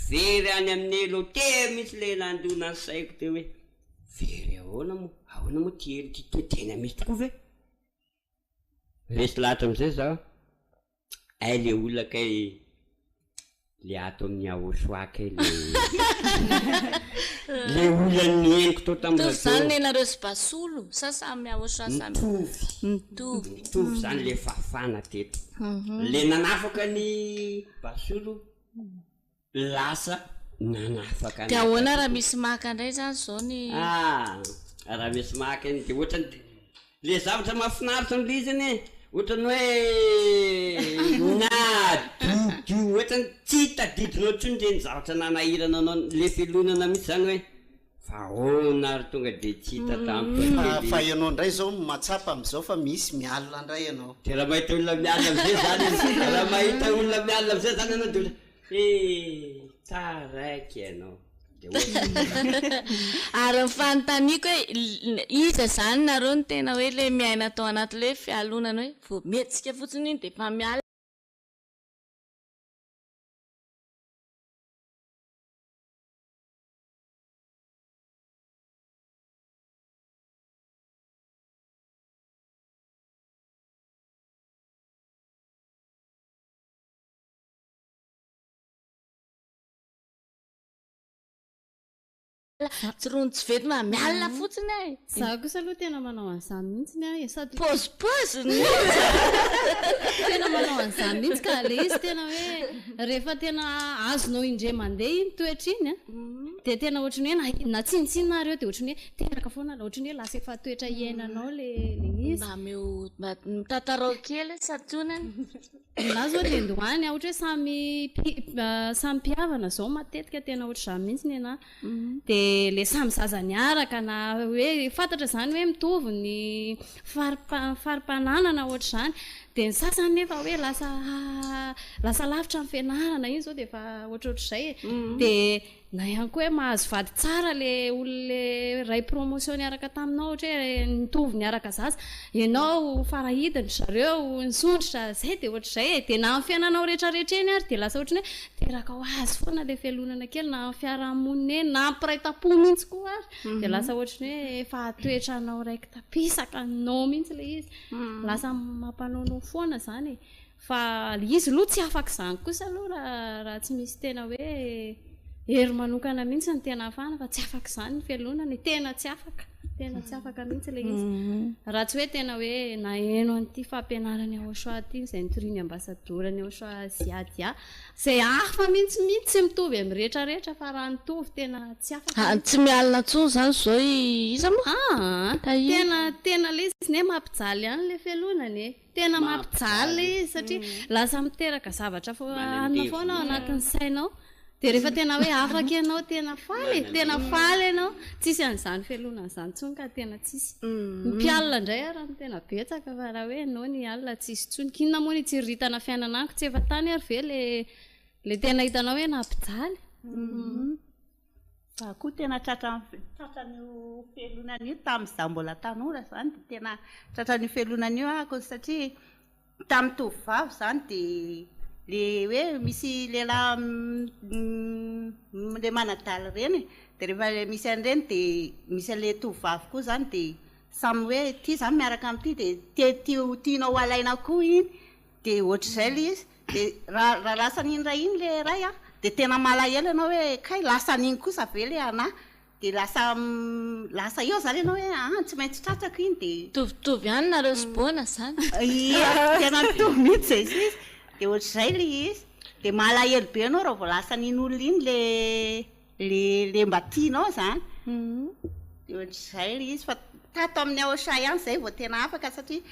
S3: very any amin'ny lote misy le nandona ny saiko teo hoe very ahoana mo ty hely ty toetena misy tokoa ve resy lahatra am'izay zaho ay le olona kay le ato amin'ny ahosoaka le olany eniko tao tamin'ny
S2: zany nenareo sy basolo sa samy ahosoa samy
S3: mitovy zany le fafana teto le nanafaka ny basolo lasa nanafaka
S2: de ahoana raha misy maka indray zany zao ny
S3: raha misy maka iny de ohatrany le zavatra mahafinaritra am'le izy any ohatrany hoe na dio ohatrany tsy tadidinao tsony de ny zavatra nanahirana anao le felonana mihitsy zany hoe fa ona ary tonga de tsy hita
S10: fa ianao ndray zao matsapa am'izao fa misy mialina ndray ianao
S3: de raha mahita olona mialina am'izay zany raha mahita olona mialina am'izay zany anao de taraiky ianao
S2: ary nyfanontaniako hoe iza zany nareo ny tena hoe le miaina tao anaty le fialonana hoe vo metsika fotsiny iny de fa miala tsy rony tsy vety ma mialina fotsiny e
S5: za kosa aloha tena manao an'izany mihitsiny a sady
S2: pôzipôziny
S5: tena manao an'izany mihitsy ka le izy tena hoe rehefa tena azonao indre mandeha iny toetra iny a de tena ohatrany hoe na tsinitsinina reo de ohatrany hoe teraka foana ohatrany hoe lasa efa toetra iainanao le izy
S2: mba meo mitantarao kely satsonany
S5: na zao le ndoany a ohatra hoe samy mpiavana zao matetika tena ohatra zany mihitsy ny ana de le samy zaza niaraka na hoe fantatra zany hoe mitovy ny farim-pananana ohatra zany de ny sasany nefa hoe lasa lavitra ny fianarana iny zao de efa ohatrohatr'izay de na ihany koa hoe mahazo vady tsara le olole ray promotion niaraka taminao ohatra hoe nitovy niaraka zaza ianao farahidiny zareo nisondrotra zay de ohatr'izay de na amin'ny fiainanao rehetrarehetra eny ary de lasa ohatrany hoe teraka ho azy foana le fialonana kely na amin'ny fiarahamonina eny na ampiraitam-po mihitsy koa ary de lasa ohatrany hoe efa toetranao raiky tapisaka nao mihitsy le izy lasa mampanaonao foana zany fa izy loha tsy afaka zany kosa aloha raha tsy misy tena hoe hery manokana mihitsy ny tena afana fa tsy afaka zany ny fialonana tena tsy afaka mihitsy le izy raha tsy hoe tena hoe naeno an'ity fampianarany ahosoa ty zay nitoriny ambasadorany ahosoa ziadia zay hafa mihitsy tsy mitovy amin'ny rehetrarehetra fa raha nitovy tena tsy afaka
S2: tsy mialina tsony zany zao iza moa
S5: tena le izy ne mampijaly ihany le fialonany tena mampijaly le izy satria lasa miteraka zavatra anina foana ao anatin'ny sainao de rehefa tena hoe afaka ianao tena faly ianao tsisy an'izany fialonana zany tsony ka tena tsisy mpialina indray arano tena betsaka fa raha hoe anao ny alina tsisy tsony kinona moa ny tsiritana fiainanako tsy efa tany ary ve le tena hitanao hoe nampijaly
S7: fa koa tena tratran'io fialonan'io tamin'izao mbola tanora zany de tena tratran'io fialonan'io ako satria tamin'ny tovovavy zany de le hoe misy lehilahy le manadaly reny de rehefa misy an'ireny de misy an'le tovovavy koa zany de samy hoe ty zany miaraka amin'ity de tianao alaina koa iny de ohatr'izay le izy de raha lasan'iny ray iny le ray de tena malahelo ianao hoe kay lasan'iny kosa ve le anà de lasa eo zany ianao hoe tsy maintsy tratrako iny de
S2: tovitovy ihany nareo sibona zany
S7: tena mitovy mihitsy zay izy de ohatr'izay le izy de malahelo be anao raha vao lasan'iny olona iny le mba tianao zany de ohatr'izay le izy fa tato amin'ny aosa ihany zay vao tena afaka satria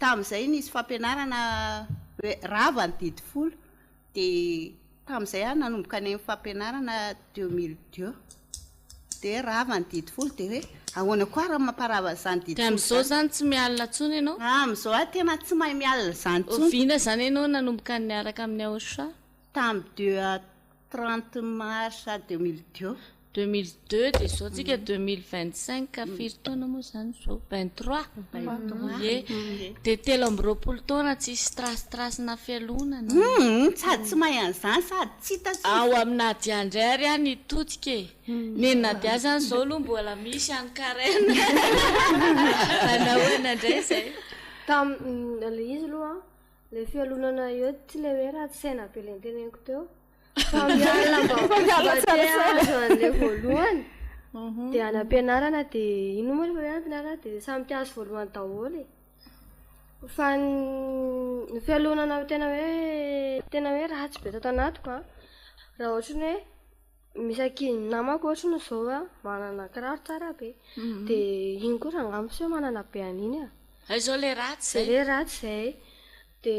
S7: tamin'izay nisy fampianarana hoe rava ny didy folo de tamin'izay nanomboka any amin'ny fampianarana 2002 de rava ny didy folo de hoe ahoana koa raha mamparava zany didy folo
S2: am'izao zany tsy mialina tsony ianao
S7: am'izao tena tsy mahay mialina zany tsony
S2: ovina zany ianao nanomboka niaraka amin'ny aosa
S7: tamin'ny 30 mars 2002
S2: 2002 de zao tsika 2025 ka firy taona moa zany zao 23 ye de 3 taona tsy strasstrasina fialonana
S7: sady tsy mahay an'izany sady tsy hita
S2: ao amina diandray ary a nitotike nenina dia zany zao aloha mbola misy any karena anahoana indray zay
S9: le izy aloha le fialonana eo tsy le hoe raha tsy saina be le nteneniko teo fa miala mbateazoan'le voalohany de any ampianarana de ino moa rehefa hoe ampianarana de samy mpiazo voalohany daholo fa ny fialonana tena hoe ratsy be tato anatiko raha ohatra ny hoe misy ankizy namako ohatra ny zao manana kiraro tsara be de iny kosa angamba sy hoe manana be an'iny
S2: zao le ratsy
S9: zay de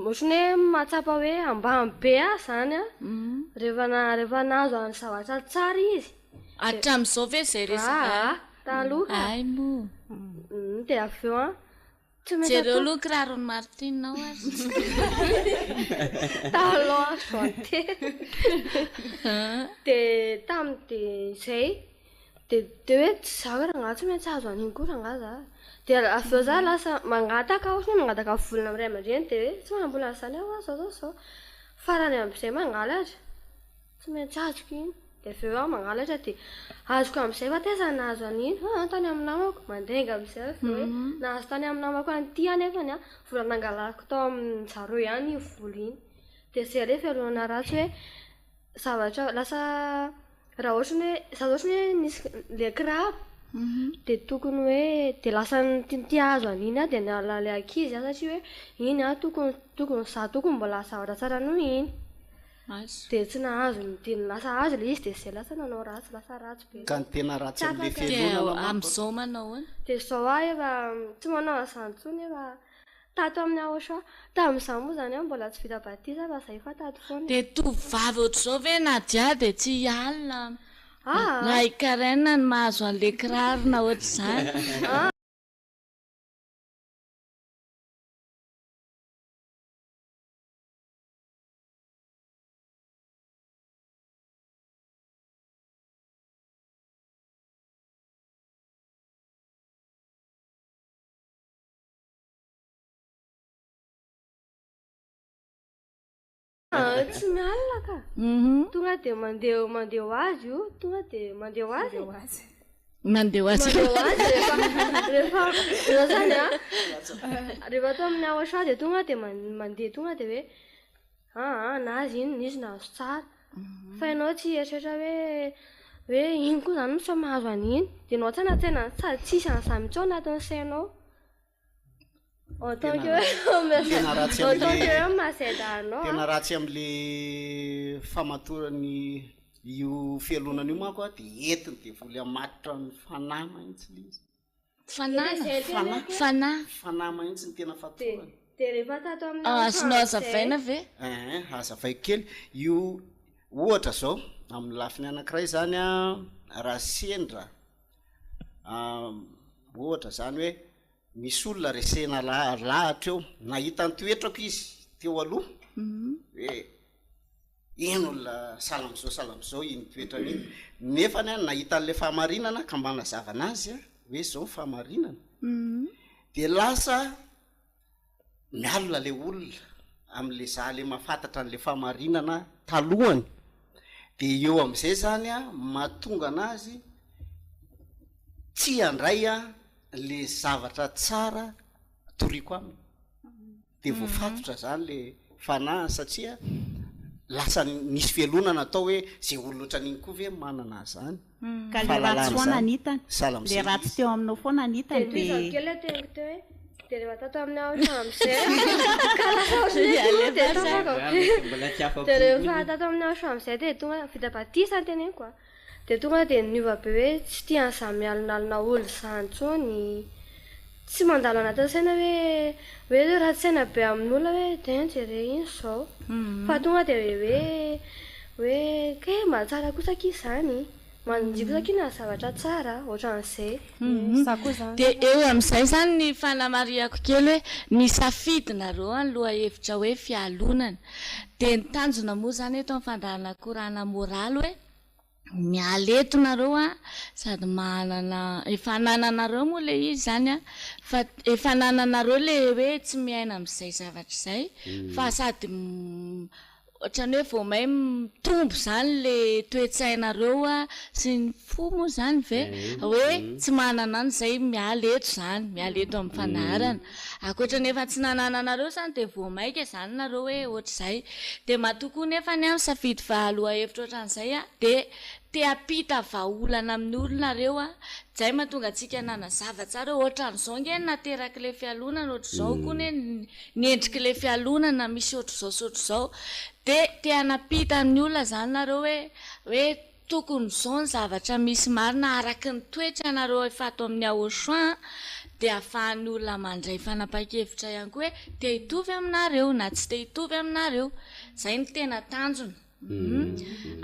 S9: ohatra ny hoe mahatsapa hoe ambany be zany rehefa nahazo any zavatra tsara izy
S2: hatramin'izao ve zay resaka
S9: taloha
S2: ay mo
S9: de avy eo
S2: jereo aloha kirarony Martinao ary
S9: taloha soate de tamin'ny de zay de hoe zaho raha nga tsy maintsy azo an'iny kosa nga za de avy eo za lasa mangataka ohatra hoe mangataka volana amiray aman-dreny de hoe tsy manambola zany aho zao farany am'izay mangalatra tsy maintsy azoko iny de avy eo mangalatra de azoko am'izay fa teza nahazo an'iny tany amin'ny namako mandenga am'izay hoe nahazo tany amin'ny namako an'ity anefany volana angalako tao amin'ny zareo ihany io vola iny de zay re fialonana ratsy hoe zavatra lasa raha ohatra ny hoe za ohatra ny hoe nisy le kiraro de tokony hoe de lasa ty azo an'iny de niala le ankizy satria hoe iny tokony za tokony mbola zavatra tsara noho iny de tsy nahazo de lasa azo le izy de zay lasa nanao ratsy lasa ratsy be
S10: ka ny tena ratsy am'le fialonana
S2: am'izao manao any
S9: de zao efa tsy manao azany tsony efa tato amin'ny aosa tamin'izany moa zany mbola tsy vita batisa fa zay fa tato foana
S2: de tovavy ohatr'izao ve na dia de tsy hialina na ikarena ny mahazo an'le kirarona ohatr'izany
S9: tsy mialina ka tonga de mandeha ho azy io tonga de mandeha ho azy rehefa zany rehefa tao amin'ny aosa de tonga de mandeha tonga de hoe nazy iny nizy nahazo tsara fa ianao tsy eritreritra hoe iny koa zany sa mahazo an'iny de nao tsenatsena sady tsisy an'izany mitsy ao anatin'ny sainao
S10: tena
S9: tena
S10: ratsy am'le famatorany io fialonana io manko de entiny de voly amatitra ny fanahy mahitsy le izy fanahy mahitsy ny tena fatorany
S9: de rehefa tato
S2: azonao azavaina ve
S10: azavaiko kely io ohatra zao amin'ny lafiny anankiray zany a raha sendra ohatra zany hoe misy olona resena lahatra eo nahita ny toetrako izy teo aloha hoe ino olona salamzao iny toetrany iny nefany a nahita an'le fahamarinana ka manazavana azy a hoe zao fahamarinana de lasa mialina le olona am'le zale mahafantatra an'le fahamarinana talohany de eo am'izay zany a mahatonga anazy tsy andray a le zavatra tsara toriko aminy de voafatotra zany le fanahy satria lasa nisy fialonana atao hoe zay olona ohatran'iny koa ve manana zany
S7: ka le ratsy foana anitany le ratsy teo aminao foana anitany
S9: de rehefa tato aminao am'izay de tonga vita batisa teneny koa de tonga de niova be hoe tsy tiany samialinalina olo zany tsony tsy mandalo anatin'ny saina hoe raha tsaina be amin'olona hoe denjere iny zao fa tonga de hoe ke mahatsara kosaka izy zany manjiko sakina zavatra tsara ohatran'izay
S2: de eo am'izay zany ny fanamariako kely hoe nisafidinareo any loha hevitra hoe fialonana de ny tanjona moa zany eto amin'ny fandarana korana moraly hoe mialeto nareo a sady manana efa nananareo moa le izy zany a fa efa nananareo le hoe tsy miaina am'izay zavatra zay fa sady ohatrany hoe vao may mitombo zany le toetsainareo a sy ny fo moa zany ve hoe tsy manana an'izay mialeto zany mialeto amin'ny fandaharana akoatra nefa tsy nanananareo zany de vao maika zany nareo hoe ohatr'izay de matoko nefa ny amin'ny safidy vahaloha hevitra ohatran'izay a de te apita vahaolana amin'ny olonareo a zay mahatonga antsika nanazava tsara ohatran'izao nge nateraka le fialonana ohatr'izao koa ne niendriky le fialonana misy ohatr'izao sy ohatr'izao de te anapita amin'ny olona zany nareo hoe tokony zao ny zavatra misy marina araky ny toetra nareo efa ato amin'ny ahosoin de ahafahan'ny olona mandray fanapa-kevitra ihany koa hoe te hitovy aminareo na tsy te hitovy aminareo zay ny tena tanjona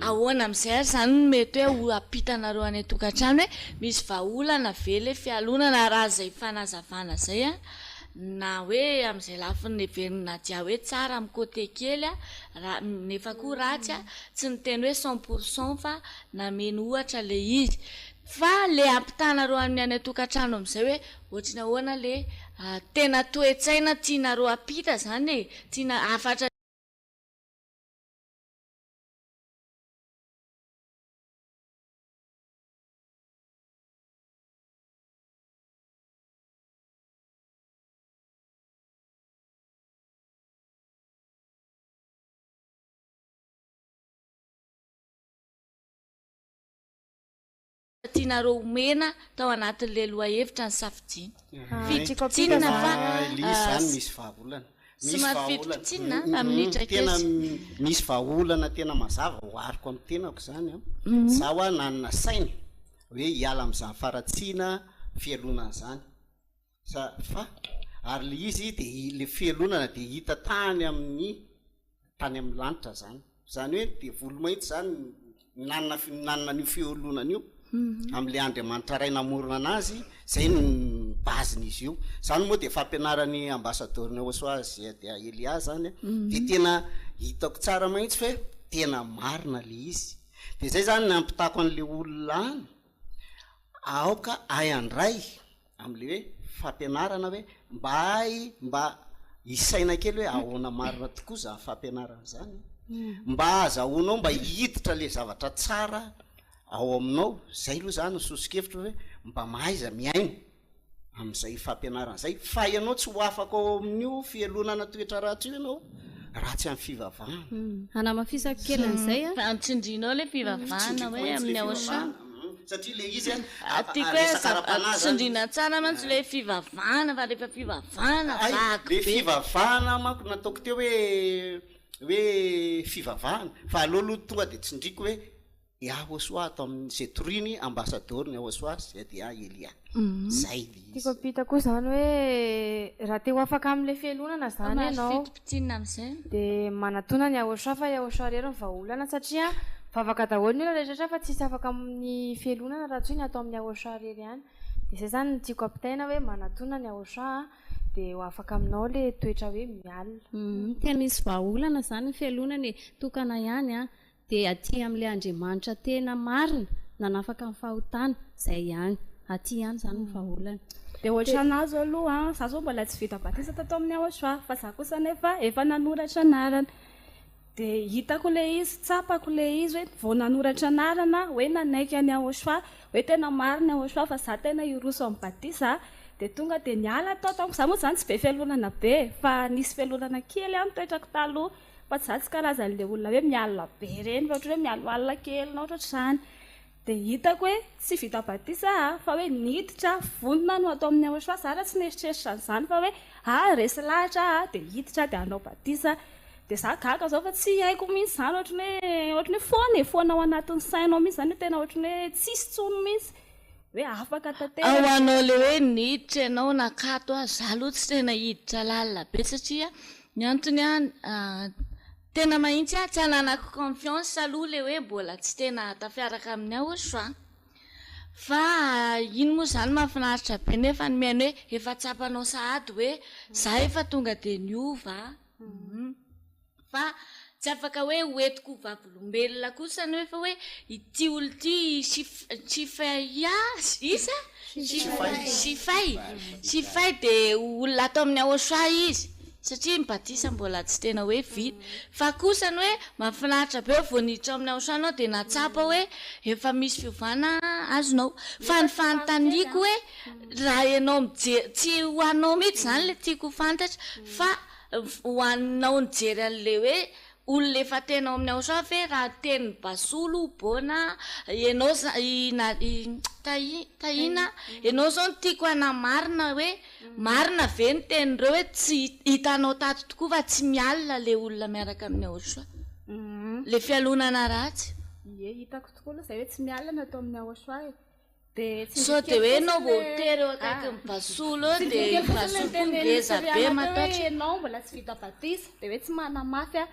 S2: ahoana am'izay ary zany mety hoe apitanareo any tokantrano hoe misy vahaolana vele fialonana raha zay fanazavana zay a na hoe am'izay lafiny everina dia hoe tsara amin'ny côté kely a nefa koa ratsy a tsy ny teny hoe 100% fa nameny ohatra le izy fa le ampitanareo amin'ny any tokantrano am'izay hoe ohatrany ahoana le tena toetsaina tianareo apita zany e tiana afatra tianareo omena tao anatin'le loha hevitra ny safidiana fitsikopina fa
S10: zany misy vahaolana
S2: fitsikopina aminitra
S10: tena misy vahaolana tena mazava hoariko amin'ny tenako zany a zaho a nanana saina hoe hiala amin'izany faratsiana fialonana zany fa ary le izy de le fialonana de hita tany amin'ny lanitra zany hoe de volomainty zany nanana n'io fialonana io am'le andriamanitra ray namorona anazy zay ny bazin'izy io zany moa de fampianarany ambassadorina Osoazy de Elia zany de tena hitako tsara mahitsy fa tena marina le izy de zay zany nampitako an'le olona any aoka ayandray am'le hoe fampianarana hoe mba isaina kely hoe ahoana marina tokoa za fampianarana zany mba azahoanao mba hiditra le zavatra tsara ao aminao zay aloha zany sosikevitra hoe mba mahaiza miaina am'izay fampianarana zay fa ianao tsy ho afaka ao amin'io fialonana toetra ratsy io ianao ratsy amin'ny fivavahana
S5: anamafisako kely an'izay
S2: antsindrinao le fivavahana hoe amin'ny ahosoana
S10: satria le izy
S2: tiako hoe tsindrina tsara mantsy le fivavahana fa rehefa fivavahana
S10: le fivavahana manko nataoko teo hoe fivavahana fa aloaloha tonga de tsindriko hoe Yahosoa atao amin'ny setoriny ambassador ny Yahosoa Zedia Elia. Zay
S6: tiako apita koa zany hoe raha te ho afaka amin'ilay fialonana zany ianao dia manatona ny Yahosoa fa Yahosoa rery ny vahaolana satria vavaka daholo ny olona rehetrarehetra fa tsisy afaka amin'ny fialonana raha tsy hoe ny atao amin'ny Yahosoa rery ihany. Dia izay zany ny tiako ampitaina hoe manatona ny Yahosoa dia ho afaka aminao ilay toetra hoe mialina.
S5: Tena misy vahaolana zany ny fialonana tokana ihany dia aty amin'ilay Andriamanitra tena marina nanafaka amin'ny fahotana zay ihany aty ihany zany ny vahaolana.
S4: Dia ohatranazy aloha za zao mbola tsy vita batisa tatao amin'ny Yahosoa fa za kosa nefa efa nanoratra anarana dia hitako ilay izy tsapako ilay izy hoe vao nanoratra anarana hoe nanaiky any Yahosoa hoe tena marina Yahosoa fa za tena iroso amin'ny batisa dia tonga dia niala tao tamiko za moa zany tsy be fialonana be fa nisy fialonana kely any toetrako taloha fa tsy za tsy karazan'ilay olona hoe mialina be reny fa ohatra hoe mialoalina kely na ohatra ohatr'izany. Dia hitako hoe tsy vita batisa fa hoe niditra vonona no atao amin'ny Yahosoa za raha tsy neritreritra an'izany fa hoe resy lahatra dia hiditra dia hanao batisa dia za gaga zao fa tsy haiko mihitsy zany ohatrany hoe foana ao anatin'ny sainao mihitsy zany hoe tena ohatrany hoe tsisy tsono mihitsy hoe afaka tatera
S2: ao anao le hoe niditra ianao nakato za aloha tsy tena hiditra lalina be satria ny antony tena mahitsy tsy ananako confiance aloha le hoe mbola tsy tena tafiaraka amin'ny Yahosoa fa ino moa zany mahafinaritra be nefa ny mihaino hoe efa tsapanao sahady hoe za efa tonga dia niova fa tsy afaka hoe hoentiko vavolombelona kosa ny hoe fa hoe ity olo ity Shifay dia olona atao amin'ny Yahosoa izy satria ny batisa mbola tsy tena hoe vita fa kosa ny hoe mahafinaritra be vao niditra amin'ny Yahosoa anao dia natsapa hoe efa misy fiovana azonao fa ny fanontaniako hoe raha ianao tsy ho anao mihitsy zany le tiako fantatra fa ho anao nijery an'le hoe olona efa tena ao amin'ny Yahosoa fe raha teny basolo bona ianao tahina ianao zao no tiako anamarina hoe marina ve ny tenireo hoe tsy hitanao tato tokoa fa tsy mialina le olona miaraka amin'ny Yahosoa le fialonana ratsy.
S4: Hitako tokoa aloha zay hoe tsy mialina atao amin'ny Yahosoa
S2: so dia hoe nao vao tery eo akaiky ny basolo dia basolo ngeza be matatra
S4: ianao mbola tsy vita batisa dia hoe tsy manamafy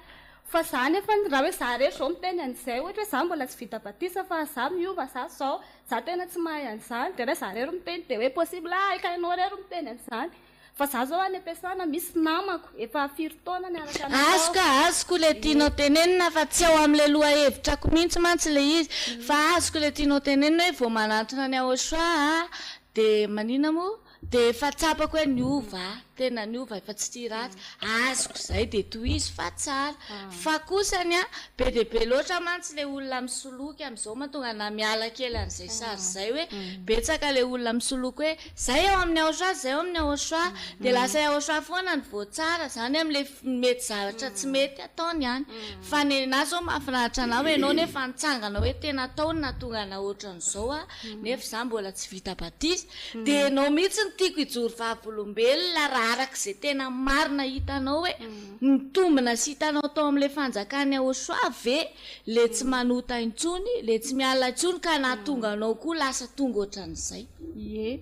S4: fa za nefa raha hoe za rery zao miteny an'izay ohatra hoe za mbola tsy vita batisa fa za miova zao za tena tsy mahay an'izany dia raha za rery miteny dia hoe possible ka ianao rery miteny an'izany fa za zao any am-piasana misy namako efa 5 taona niaraka
S2: azoko le tianao tenenina fa tsy ao amin'le loha hevitrako mihitsy mantsy le izy fa azoko le tianao tenenina hoe vao manantona ny Yahosoa dia manina moa dia efa tsapako hoe niova tena niova efa tsy tia ratsy azoko zay dia toy izy fa tsara fa kosany be dia be loatra mantsy le olona misoloky amin'izao mahatonga na miala kely an'izay sary zay hoe betsaka le olona misoloky hoe zay ao amin'ny Yahosoa zay ao amin'ny Yahosoa dia lasa Yahosoa foana ny voatsara zany amin'le mety zavatra tsy mety ataony ihany fa ny na zao mahafinaritra anao hoe ianao nefa nitsangana hoe tena ataony na tonga na ohatran'izao nefa za mbola tsy vita batisa dia ianao mihitsy ny tiako hijory vavolombelona raha arak'izay tena marina hitanao hoe mitombina sy hitanao tao amin'ilay fanjakany Yahosoa ve le tsy manota intsony le tsy miala intsony ka nahatonga anao koa lasa tonga ohatran'izay.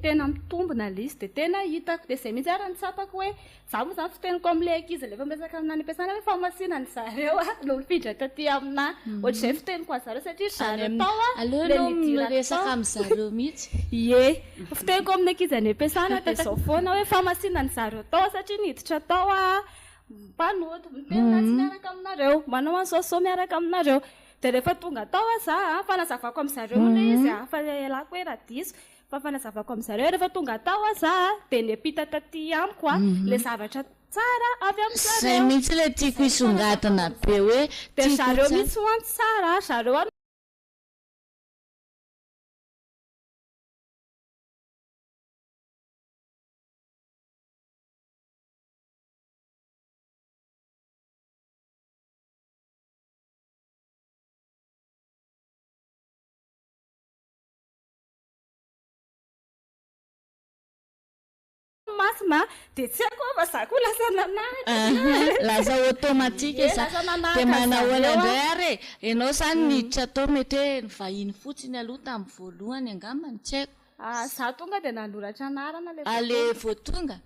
S4: Tena mitombina lizy dia tena hitako dia izay mihitsy ara nitsapako hoe za moa zany fiteniko amin'ilay ankizy rehefa miresaka aminany am-piasana hoe famasinany zareo no mifindra taty amina ohatr'izay fiteniko an-zareo satria zareo tao
S2: aleo miresaka amin'izareo mihitsy
S4: fiteniko amin'ny ankizy any am-piasana dia izao foana hoe famasinany zareo tao satria niditra tao mpanoto mitenina tsy miaraka aminareo manao an'izao miaraka aminareo dia rehefa tonga tao za fanazavako amin'izareo moa le izy fa ialako hoe raha diso fa fanazavako amin'izareo rehefa tonga tao za dia ny apita taty amiko le zavatra tsara avy amin'izareo
S2: zay mihitsy le tiako hisongadina be hoe
S4: dia zareo mihitsy ho any tsara zareo rasina dia tsy haiko fa za koa lasa nanahitra
S2: lasa automatique za dia manahoana indray ary ianao zany niditra tao mety hoe nivahiny fotsiny aloha tamin'ny voalohany angambany tsy haiko
S4: za tonga dia nanoratra anarana
S2: le voatonga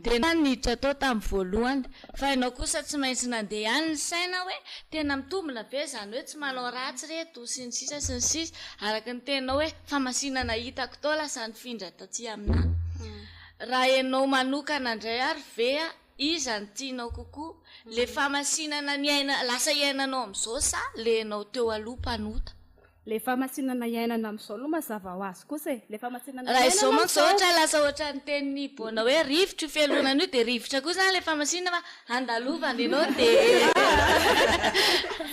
S2: dia niditra tao tamin'ny voalohany fa ianao kosa tsy maintsy nandeha ihany ny saina hoe tena mitombona be zany hoe tsy manao ratsy reto sy ny sisa araka ny tenao hoe famasinana hitako tao lasa nifindra taty amina raha ianao manokana indray ary vea iza ny tianao kokoa le famasinana ny aina lasa iainanao amin'izao sa le ianao teo aloha mpanota
S4: le famasinana iainana amin'izao aloha mazava ho azy kosa le famasinana
S2: raha izao manko zao ohatra lasa ohatra ny tenin'ny bona hoe rivotra io fialonana io dia rivotra koa zany le famasinana fa andalovana ianao dia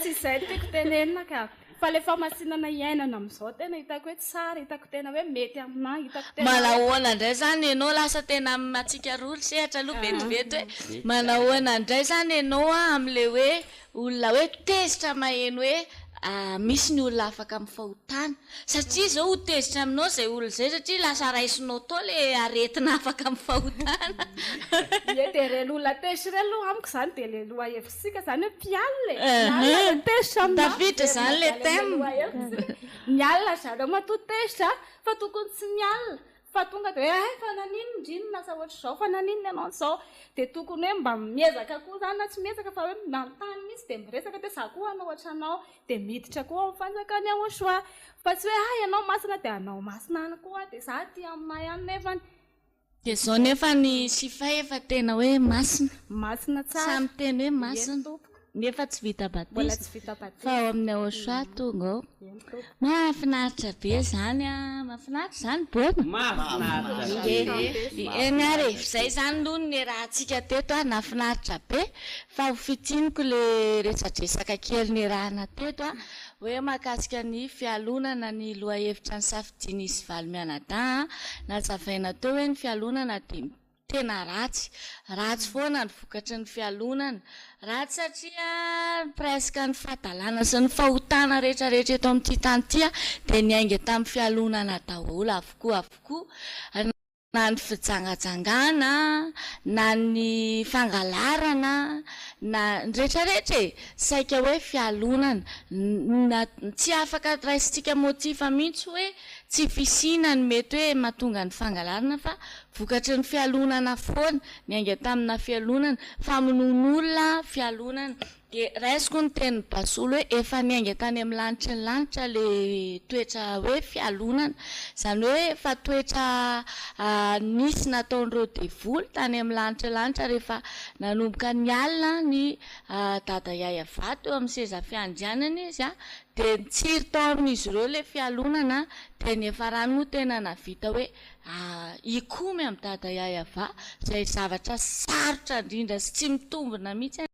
S4: tsy izay tiako tenenina ka fa le famasinana iainana amin'izao tena hitako hoe tsara hitako tena hoe mety amina hitako tena
S2: manahoana indray zany ianao lasa tena matsika roly sehatra aloha vetivety hoe manahoana indray zany ianao amin'le hoe olona hoe tezitra maheno hoe misy ny olona afaka mifahotana satria zao ho tezitra aminao zay olona zay satria lasa raisinao tao le aretina afaka mifahotana
S4: dia reny olona tezitra reny aloha amiko zany dia le loha hevisika zany hoe mpialina tezitra aminao
S2: tafiditra zany le thème
S4: mialina zareo matoa tezitra fa tokony tsy mialina fa tonga dia hoe fa nanino indrinona sa ohatra izao fa nanino ianao zao dia tokony hoe mba miezaka koa zany na tsy miezaka fa hoe manontany mihitsy dia miresaka dia za koa anao ohatranao dia miditra koa amin'ny fanjakany ahosoa fa tsy hoe ianao masina dia anao masina any koa dia za ty amina ihany nefany
S2: dia zao nefa ny sifa efa tena hoe
S4: masina tsara
S2: samy teny hoe masina nefa tsy vita batisa fa ao amin'ny ahosoa tonga ao mahafinaritra be zany mahafinaritra zany bona eny ary izay zany aloha ny raha antsika teto nafinaritra be fa ho fitiniko le resadresaka kely ny rahana teto hoe mahakasika ny fialonana ny loha hevitra ny safidiny isy valo mianadahy nazavaina teo hoe ny fialonana dia tena ratsy foana ny vokatry ny fialonana ratsy satria presque ny fahatalana sy ny fahotana rehetrarehetra eto amin'ity tany ity dia niainga tamin'ny fialonana daholo avokoa na ny fijangajangana na ny fangalarana na rehetrarehetra saika hoe fialonana tsy afaka raisitsika motifa mihitsy hoe tsy fisinany mety hoe mahatonga ny fangalarana fa vokatry ny fialonana foana niainga tamina fialonana famonon'olona fialonana dia raisiko ny teny basolo hoe efa niainga tany amin'ny lanitra ny lanitra le toetra hoe fialonana zany hoe efa toetra nisy nataon'ireo devoly tany amin'ny lanitra rehefa nanomboka ny alina ny dada Yayavato eo amin'ny seza fiandrianana izy dia nitsiry tao amin'izy ireo le fialonana dia ny efa rano moa tena navita hoe ikomy amin'ny dada Yayava izay zavatra sarotra indrindra sy tsy mitombona mihitsy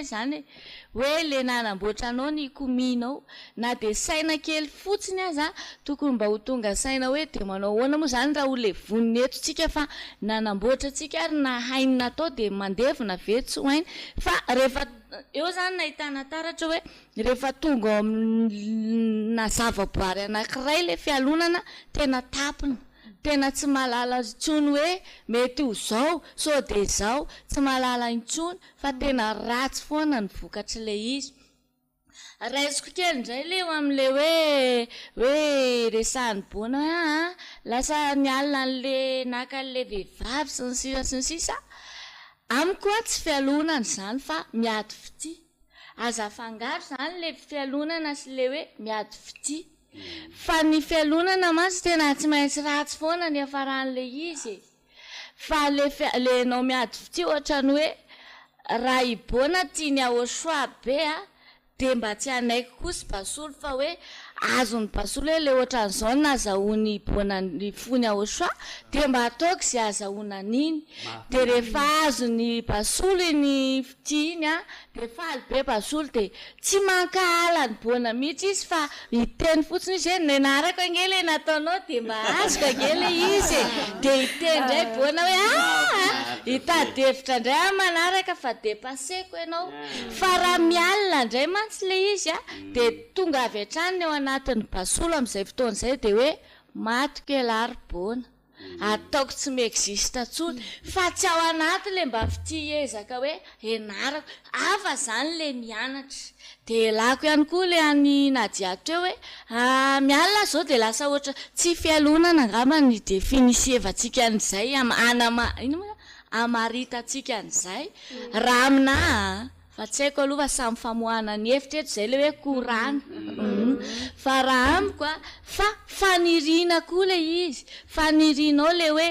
S2: zany hoe le nanamboatra anao ny ikominao na dia saina kely fotsiny aza tokony mba ho tonga saina hoe dia manao ahoana moa zany raha ho le voniny eto tsika fa nanamboatra tsika ary na hainina atao dia mandevina ve tsy ho hainy fa rehefa eo zany nahitana taratra hoe rehefa tonga ao na zavaboary anankiray le fialonana tena tapina tena tsy mahalala intsony hoe mety ho zao so dia zao tsy mahalala intsony fa tena ratsy foana ny vokatry le izy raisiko kely indray le eo amin'le hoe resahany bona lasa nialina an'le naka an'le vehivavy sy ny sisa amiko tsy fialonana zany fa miady fity aza fangaro zany le fialonana sy le hoe miady fity fa ny fialonana masy tena tsy maintsy ratsy foana ny afaran'le izy fa le nao miady fity ohatra ny hoe raha ibona tia ny ahosoa be dia mba tsy anaiko koa sy basolo fa hoe azony pasolo hoe le ohatran'izao nazahoany boana ny fony aosoa dia mba ataoko izay azahoana an'iny dia rehefa azony pasolo iny fitiany a dia faly be pasolo dia tsy mankahala ny boana mihitsy izy fa hiteny fotsiny izy hoe nenarako angely nataonao dia mba azoko angely izy dia hiteny ndray boana hoe hitady-hevitra indray manaraka fa depaseko ianao fa raha mialina indray mantsy le izy a dia tonga avy hatrany eo anatin'ny pasolo amin'izay fotoana izay dia hoe maty kelary boana ataoko tsy miexista tsony fa tsy ao anaty le mba fity ezaka hoe enarako afa zany le mianatra dia lako ihany koa le any nadiato eo hoe mialina zao dia lasa ohatra tsy fialonana angamba ny definisieva-tsika an'izay amaritatsika an'izay raha amina fa tsy haiko aloha fa samy famohana ny hevitra eto izay le hoe korana fa raha amiko a fa faniriana koa le izy fanirianao le hoe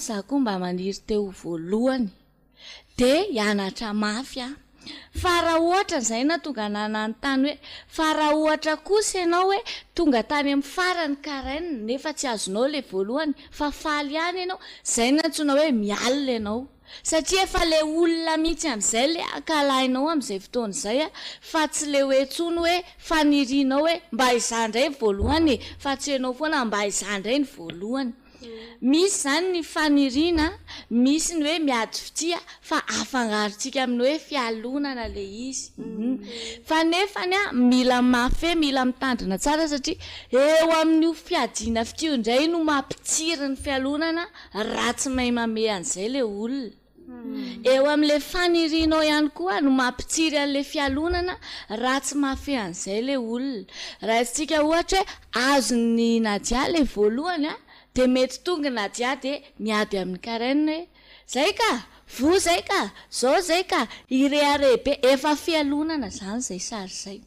S2: za koa mba maniry teo voalohany dia hianatra mafy a fa raha ohatra izay na tonga nananontany hoe fa raha ohatra kosa ianao hoe tonga tany amin'ny farany karaina nefa tsy azonao le voalohany fa faly ihany ianao izay nantsona hoe mialina ianao satria efa le olona mihitsy amin'izay le akalainao amin'izay fotoana izay a fa tsy le hoe tsony hoe fanirianao hoe mba izandray ny voalohany fa tsy ianao foana mba izandray ny voalohany misy zany ny faniriana misy ny hoe miady fitia fa afangarontsika amin'ny hoe fialonana le izy fa nefany a mila mafy mila mitandrina tsara satria eo amin'io fiadiana fitio indray no mampitsiry ny fialonana raha tsy mahay mame an'izay le olona eo amin'le fanirianao ihany koa no mampitsiry an'le fialonana raha tsy mafy an'izay le olona raha tsika ohatra hoe azony nadia le voalohany a dia mety tonga nadia dia miady amin'ny karaina hoe zay ka vo zay ka zao zay ka ireharebe efa fialonana zany zay sary zay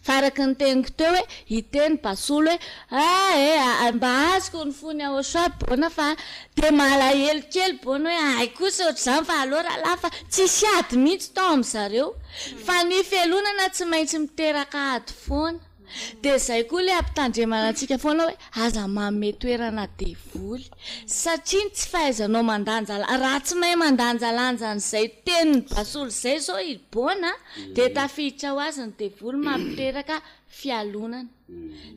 S2: fa araky ny teniko teo hoe hiteny pasolo hoe mba azoko ny fony aosoa boana fa dia malahelo kely boana hoe ay kosa ohatr' izany fa aloha rahalahy fa tsy siady mihitsy tao amin'zareo fa ny fialonana tsy maintsy miteraka ady foana dia zay koa le ampitandremana antsika foana hoe aza manome toerana devoly satria tsy fahaizanao mandanja raha tsy mahay mandanjalanja an'izay teniny pasolo izay zao iboana dia tafiditra ho azy ny devoly mampiteraka fialonana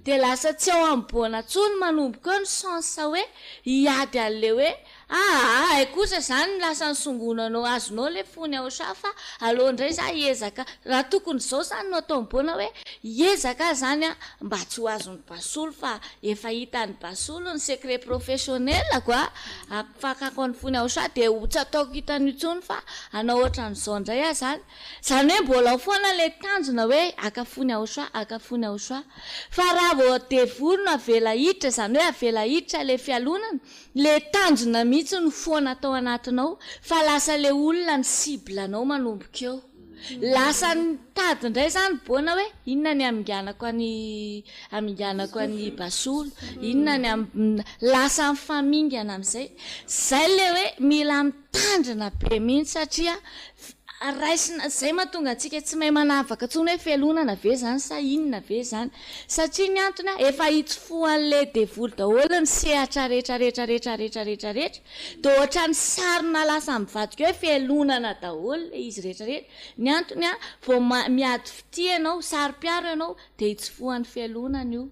S2: dia lasa tsy ao amin'ny boana tsony manomboka eo ny sansa hoe hiady an'le hoe ay kosa zany lasa ny songonanao azonao le fony ao sa fa aloha indray za hiezaka raha tokony izao zany no atao miboana hoe hiezaka zany a mba tsy ho azon'ny pasolo fa efa hitan'ny pasolo ny secret professionnelako a afakako ny fony ao sa dia tsy ataoko hitan'io tsony fa anao ohatran'izao indray a zany hoe mbola ao foana le tanjona hoe akafony ao sa fa raha vao devoly no avela hiditra zany hoe avela hiditra le fialonana le tanjona mihitsy ny foana atao anatinao fa lasa le olona ny siblanao manomboka eo lasa ny tady indray zany boana hoe inona ny aminganako any basolo inona ny lasa mifamingana amin'izay zay le hoe mila mitandrina be mihitsy satria raisina zay mahatonga antsika tsy mahay manavaka tsony hoe fialonana ve zany sa inona ve zany satria ny antony efa hitsofoan'le devoly daholo ny sehatra rehetrarehetra dia ohatra ny sarina lasa mivadika hoe fialonana daholo le izy rehetrarehetra ny antony vao miady fity ianao sary-piaro ianao dia hitsofoan'ny fialonana io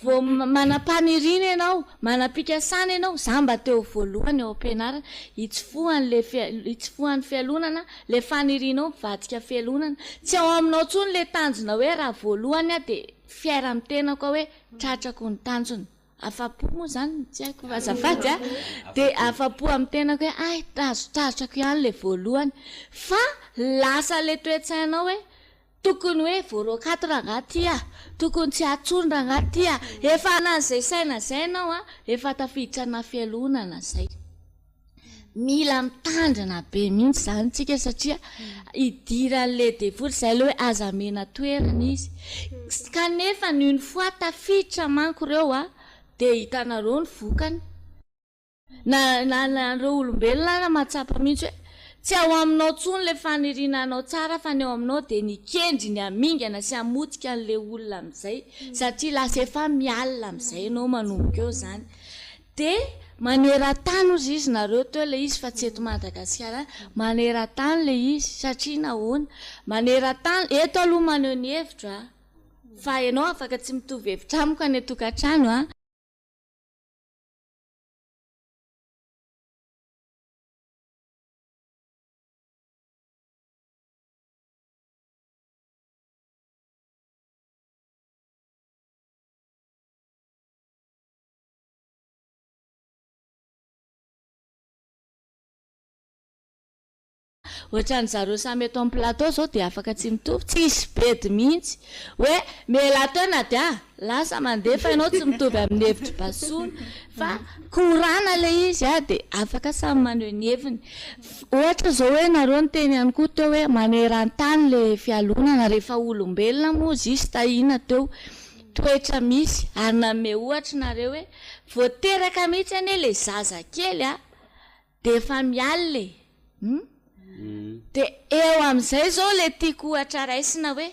S2: vao manam-paniriana ianao manam-pikasana ianao za mba teo voalohany ao am-pianarana hitsofohan'ny fialonana le fanirianao mivadika fialonana tsy ao aminao tsony le tanjona hoe raha voalohany dia fiaira mitenako hoe tratrako ny tanjona afa-po moa zany tsy haiko fazafady dia afa-po amin'ny tenako hoe ay tratrako ihany le voalohany fa lasa le toe-tsainao hoe tokony hoe voaroakato rangaty tokony tsy atsony rangaty efa anazay saina zay ianao efa tafiditra na fialonana zay mila mitandrina be mihitsy zany tsika satria idiran'le devoly zay le hoe azamena toerana izy kanefa ny fois tafiditra manko ireo dia hitanareo ny vokany na reo olombelona na mahatsapa mihitsy hoe tsy ao aminao tsony le fanirinanao tsara fa ny ao aminao dia nikendry ny amingana sy amotika an'le olona amin'izay satria lasa efa mialina amin'izay ianao manomboka eo zany dia maneran-tany ozy izy nareo teo le izy fa tsy eto Madagasikara maneran-tany le izy satria nahoana maneran-tany eto aloha maneho ny hevitra fa ianao afaka tsy mitovy hevitra amiko any tokantrano a ohatran'ny zareo samy eto amin'ny plateau zao dia afaka tsy mitovy tsy isy bedy mihitsy hoe melatena dia lasa mandeha fa ianao tsy mitovy amin'ny hevitra basony fa korana le izy dia afaka samy maneho ny heviny ohatra zao hoe nareo ny teny ihany koa teo hoe maneran-tany le fialonana rehefa olombelona moa izy izy tahina teo toetra misy ary name ohatra nareo hoe voateraka mihitsy ane le zaza kely dia efa mialy dia eo amin'izay zao le tiako ohatra raisina hoe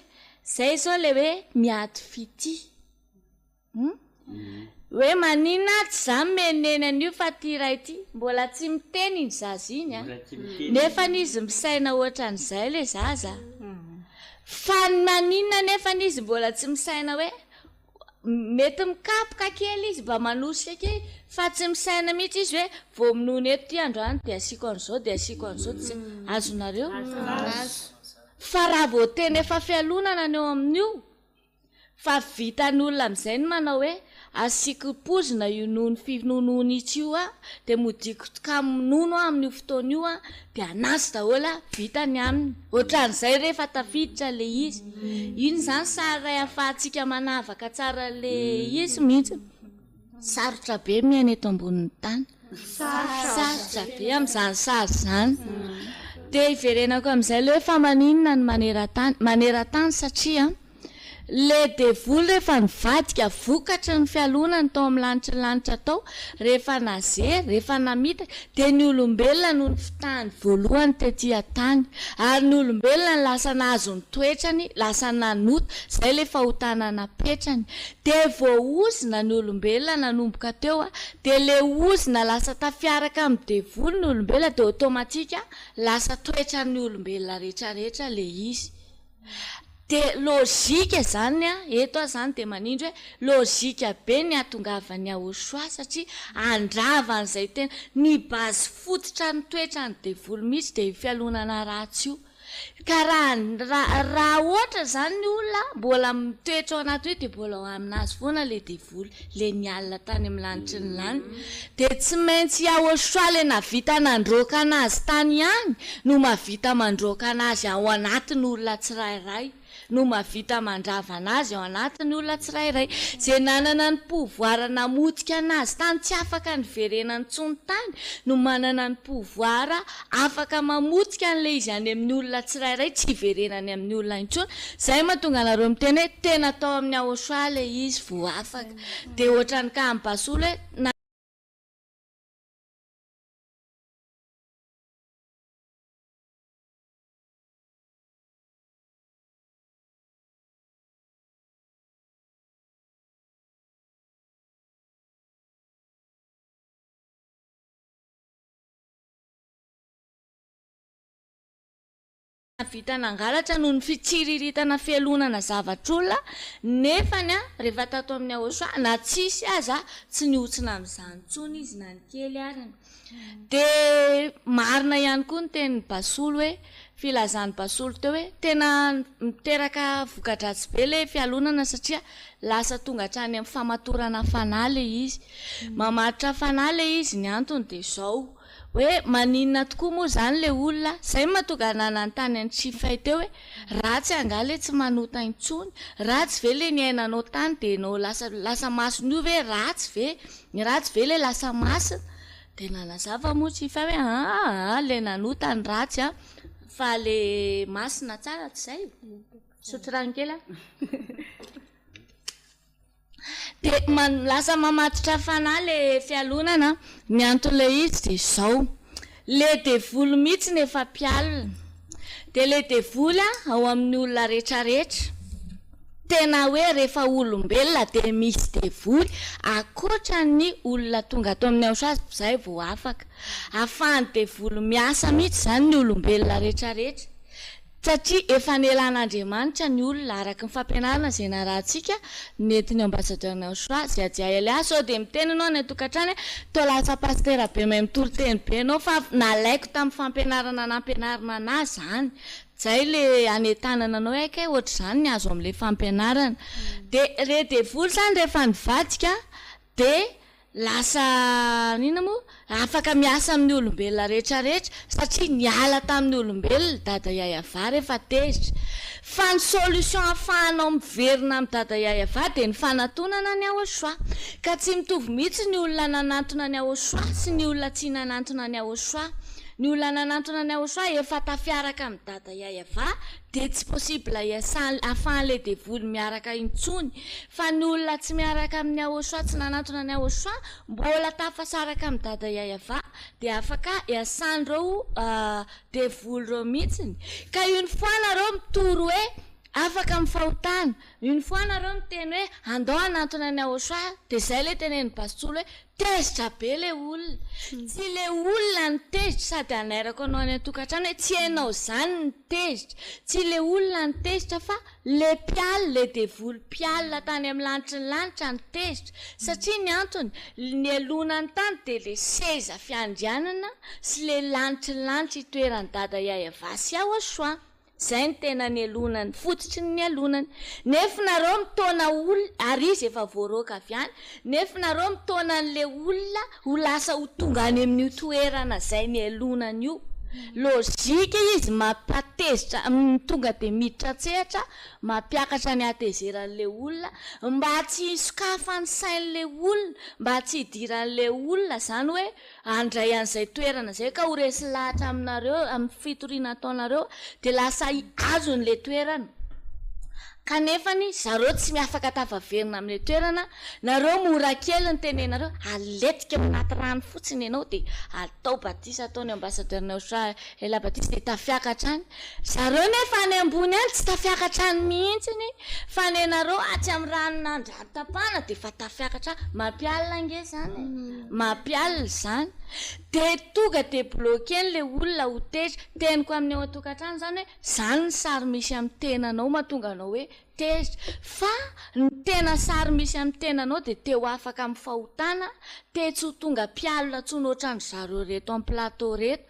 S2: zay zao le hoe miady fity hoe maninona tsy zany meneny an'io fa ty ray ity mbola tsy miteny iny zaza iny nefa n'izy misaina ohatran'izay le zaza fa maninona nefa n'izy mbola tsy misaina hoe mety mikapoka kely izy mba manosika kely fa tsy misaina mihitsy izy hoe vao minono eto ty androany dia asiko an'izao dia asiko an'izao tsy azonareo fa raha vao teny efa fialonana ny eo amin'io fa vitan'olona amin'izay ny manao hoe asiko pozina io nono finonoana itsy io dia modiko ka minono amin'io fotoana io dia anasy daholo vitany aminy ohatran'izay rehefa tafiditra le izy iny zany sary ray ahafahantsika manavaka tsara le izy mihitsy sarotra be miaina eto ambonin'ny tany sarotra be amin'izany sary zany dia iverenako amin'izay le hoe fa maninona ny maneran-tany satria le devoly rehefa nivadika vokatra ny fialonany tao amin'ny lanitra tao rehefa nazery rehefa namitaka dia ny olombelona no ny fitahany voalohany tetỳ tany ary ny olombelona ny lasa nahazo ny toetrany lasa nanota izay le fahotana napetrany dia voaozina ny olombelona nanomboka teo dia le ozina lasa tafiaraka amin'ny devoly ny olombelona dia automatika lasa toetran'ny olombelona rehetrarehetra le izy dia lôzika zany eto zany dia manindro hoe lôzika be ny atongavany ahosoa satria andravan'izay tena ny bazy fototra ny toetra ny devoly mihitsy dia fialonana ratsy io ka raha ohatra zany ny olona mbola mitoetra ao anaty hoe dia mbola ao aminazy foana le devoly le nialina tany amin'ny lanitry ny lany dia tsy maintsy ahosoa le navita nandroaka anazy tany ihany no mavita mandroaka anazy ao anatiny olona tsirairay no mavita mandrava anazy ao anatiny olona tsirairay zay nanana ny pouvoir namotika anazy tany tsy afaka niverenany tsony tany no manana ny pouvoir afaka mamotika an'le izy any amin'ny olona tsirairay tsy hiverenany amin'ny olona intsony zay mahatonga anareo miteny hoe tena tao amin'ny ahosoa le izy vo afaka dia ohatrany ka mibasolo hoe vita nangalatra noho ny fitsiriritana fialonana zavatr'olona nefany rehefa tato amin'ny ahosoa na tsisy aza tsy niotsina amin'izany tsony izy na ny kely arany dia marina ihany koa ny teny basolo hoe filazany basolo teo hoe tena miteraka vokadratsy be le fialonana satria lasa tonga hatrany amin'ny famatorana fanahy le izy mamaritra fanahy le izy ny antony dia zao hoe maninona tokoa moa zany le olona zay mahatonga nanantany any tsifay teo hoe ratsy angale tsy manota intsony ratsy ve le ny ainanao tany dia nao lasa masony io ve ratsy ve ny ratsy ve le lasa masina dia nanazava moa tsifay hoe le nanota ny ratsy fa le masina tsara tsy zay sotrano kely dia lasa mamatitra fanahy le fialonana ny antony le izy dia zao le devoly mihitsy ny efa mpialina de le devoly ao amin'ny olona rehetrarehetra tena hoe rehefa olombelona de misy devoly akoatra ny olona tonga ato amin'ny aosazy zay vao afaka ahafahany devoly miasa mihitsy zany ny olombelona rehetrarehetra satria efa nelan'Andriamanitra ny olona araka ny fampianarana zay narahantsika netiny ambassadeur-ny aosazy ajiaela sao de miteny anao ny atokantrano to lasa pastera be mahay mitoro-teny be anao fa nalaiko tamin'ny fampianarana nampianarana anazy zany zay le anetanana anao aika ohatra zany ny azo amin'le fampianarana de re devoly zany rehefa nivadika de lasa nina moa afaka miasa amin'ny olombelona rehetrarehetra satria niala tamin'ny olombelona dada yayava rehefa tezitra fa ny solution ahafahanao miverina amin'ny dada yayava de ny fanatonana ny Aosoa ka tsy mitovy mihitsy ny olona nanantona ny Aosoa sy ny olona tsy nanantona ny Aosoa ny olona nanantona ny Aosoa efa tafiaraka amin'ny dada yayava de tsy possible ahafahan'le devoly miaraka intsony fa ny olona tsy miaraka amin'ny Aosoa tsy nanantona ny Aosoa mbola tafasaraka amin'ny dada yayava de afaka iasandreo devoly reo mihitsiny ka io ny foana reo mitoro hoe afaka mifahotana io ny foana reo miteny hoe andao anantona ny Aosoa de zay le teneny pasitolo hoe tezitra be le olona tsy le olona ny tezitra sady anairako anao any atokantrano hoe tsy hainao zany ny tezitra tsy le olona ny tezitra fa le mpiala le devoly mpiala tany amin'ny lanitra ny lanitra ny tezitra satria ny antony ny alona ny tany de le seza fiandrianana sy le lanitra ny lanitra itoerany dada yayava sy Aosoa zay ny tena ny alonany fototry ny alonany nefa nareo mitona olona ary izy efa voaroaka avy any nefa nareo mitona an'le olona ho lasa ho tonga any amin'ny toerana zay ny alonany io logika izy mampatezitra tonga de miditra tsehatra mampiakatra ny atezeran'le olona mba tsy sokafa ny sain'le olona mba tsy hidiran'le olona zany hoe andray an'izay toerana zay ka ho resy lahatra aminareo amin'ny fitoriana ataonareo de lasa azon'le toerana kanefany zareo tsy miafaka tafaverina amin'le toerana nareo mora kely ny tenenareo aletika anaty rano fotsiny ianao de atao batisa ataony ambassadeur-ny Aosoa ela batisa de tafiakatra any zareo nefa any ambony any tsy tafiakatra any mihitsiny fa ny nareo atsy amin'ny ranon'andro tapana de fa tafiakatra mampialina nge zany mampialina zany de tonga de bloquen'le olona ho tezitra teniko amin'ny ao atokantrano zany hoe zany ny sary misy amin'ny tenanao mahatonga anao hoe tezitra fa ny tena sary misy amin'ny tenanao de teo afaka amin'ny fahotana te tsy ho tonga mpialina tsony ohatrany zareo reto amin'ny plateau reto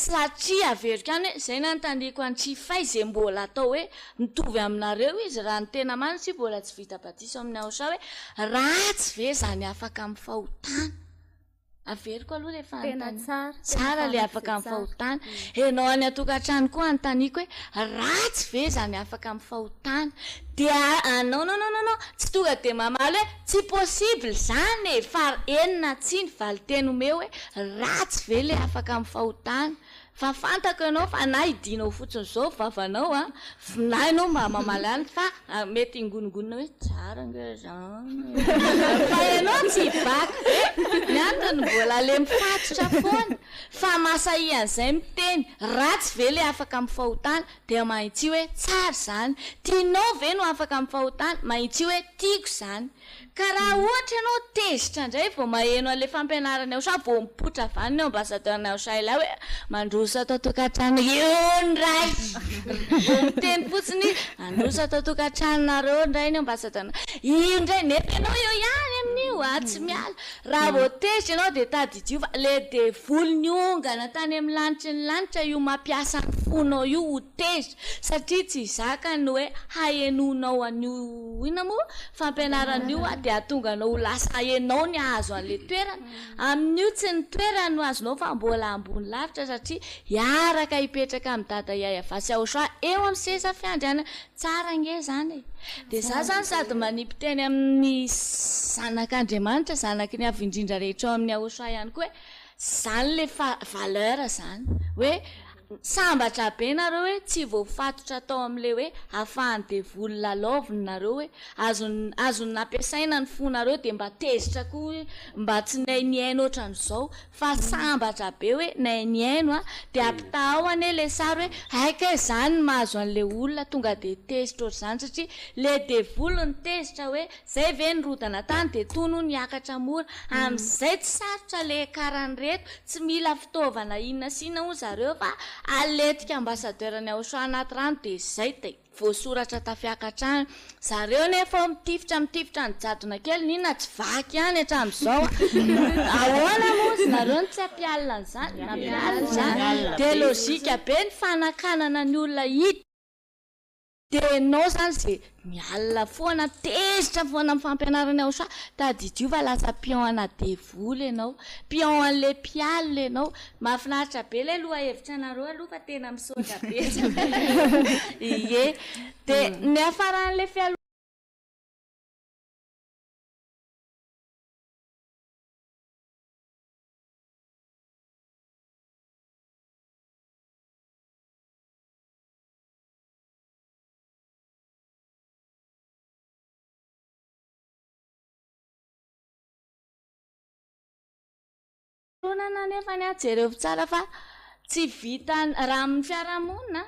S2: satria averika any hoe zay nantandiko antsifay zay mbola atao hoe mitovy aminareo izy raha ny tena marina sy mbola tsy vita batisa amin'ny Aosoa hoe ratsy ve zany afaka amin'ny fahotana averiko aloha rehefa tsara le afaka amin'ny fahotana enao any atokantrano koa antaniko hoe ratsy ve zany afaka amin'ny fahotana de non tsy tonga de mamaly hoe tsy possible zany e fa enina tsiny valy teny ome hoe ratsy ve le afaka amin'ny fahotana fa fantako ianao fa na idinao fotsiny zao vavanao na ianao mba mamaly any fa mety ingonongonina hoe tsara nge zany fa ianao tsy baka ny antony mbola le mifatotra foana fa masahian'izay miteny ratsy ve le afaka amin'ny fahotana de mahitsy hoe tsara zany tianao ve no afaka amin'ny fahotana mahitsy hoe tiako zany ka raha ohatra ianao tezitra indray vao maheno an'le fampianarany Aosoa vao mipotra avany ny ambassadeur-ny Aosoa ilay hoe mandroso atao tokantrano io ndray vao miteny fotsiny androso atao tokantranonareo ndray ny ambassadeur io ndray nefa ianao eo ihany amin'io tsy miala raha vao tezitra ianao de tadidio fa le devoly ny ongana tany amin'ny lanitra ny lanitra io mampiasa ny fonao io ho tezitra satria tsy zakany hoe haenonao an'io ina moa fampianaran'io de atonga anao ho lasa haenao ny ahazo an'le toerana amin'io tsy ny toerana no azonao fa mbola ambony lavitra satria hiaraka hipetraka amin'ny dada yayava sy Aosoa eo amin'ny seza fiandriana tsara nge zany de za zany sady manipy teny amin'ny zanak'Andriamanitra zanaky ny avy indrindra rehetra ao amin'ny Aosoa ihany koa hoe zany le valeur zany hoe sambatra be nareo hoe tsy voafatotra tao amin'le hoe ahafahany devoly laloviny nareo hoe azony nampiasaina ny fonareo dia mba tezitra koa mba tsy nainiaino ohatran'izao fa sambatra be hoe nainiaino a dia ampita ao ane le sary hoe haika zany ny mahazo an'le olona tonga dia tezitra ohatr'izany satria le devoly ny tezitra hoe zay ve ny rodana tany dia tono niakatra mora amin'izay tsy sarotra le karany reto tsy mila fitaovana inona sina ho zareo fa aletika ambasadeurany aoso anaty rano dia izay dia voasoratra tafiakatrany zareo nefa mitifitra ny jadona kely ninona tsy vaky ihany hatramin'izao ahoana moa nareo ny tsy ampialina an'izany nampialina zany dia lozika be ny fanakanana ny olona hita dia enao zany zay mialina foana tezitra foana amin'ny fampianarana ao soa tadidiova lasa pion ana devoly ianao pion an'le mpialina ianao mahafinaritra be le loha hevitra anareo aloha fa tena misaotra be ie dia ny afaran'le fialo na nefa ny ajereo tsara fa tsy vita raha amin'ny fiarahamonina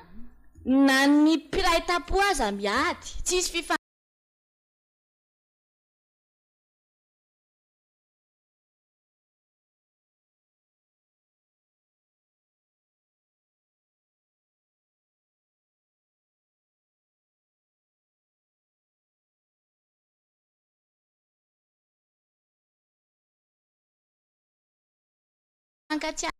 S2: na ny mpiray tapo aza miady tsisy fifa ankatia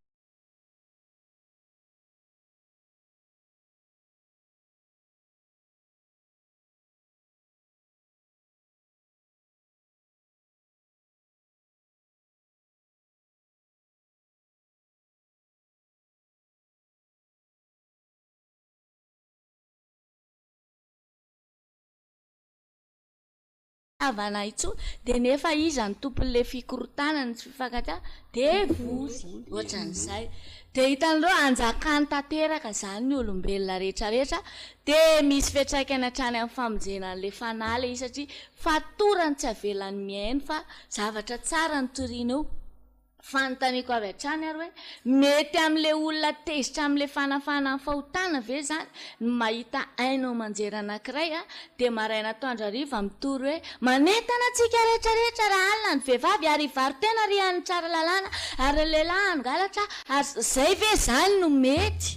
S2: avana itso dia nefa iza ny tompon'le fikorotanany tsy fifankatia dia vozy ohatran'izay dia hitan'ireo anjakany tanteraka zany ny olombelona rehetrarehetra dia misy fiantraikany hatrany amin'ny famonjenan'le fanahy izy satria fatorany tsy avelany miaino fa zavatra tsara ny toriana io fanontaniako avy hatrany ary hoe mety amin'le olona tezitra amin'le fanafana ny fahotana ve zany ny mahita ainao manjera anankiray a dia maraina toandrariva mitory hoe manentana antsika rehetrarehetra raha alina ny vehivavy ary varotena ry an'ny tsara lalàna ary lehilahy angalatra ary zay ve zany no mety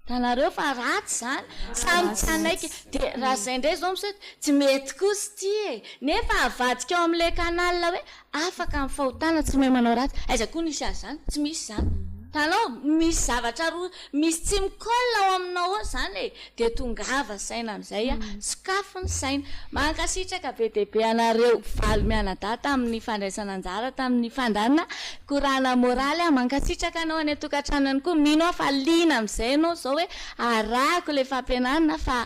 S2: tanareo fa ratsy zany samy tsanaiky dia raha zay indray zao misy tsy mety kosa ty e nefa avadika ao amin'le kanalina hoe afaka amin'ny fahotana tsy mahay manao ratsy aiza koa nisy azy zany tsy misy zany tanao misy zavatra roa misy tsy mikolla ao aminao ao zany e dia tongava saina amin'izay a sokafo ny saina mankasitraka be dia be anareo valo mianadahy tamin'ny fandraisana anjara tamin'ny fandanina korana moraly a mankasitraka anao any atokantranony koa mino aho fa liana amin'izay anao zao hoe arahako le fampianarana fa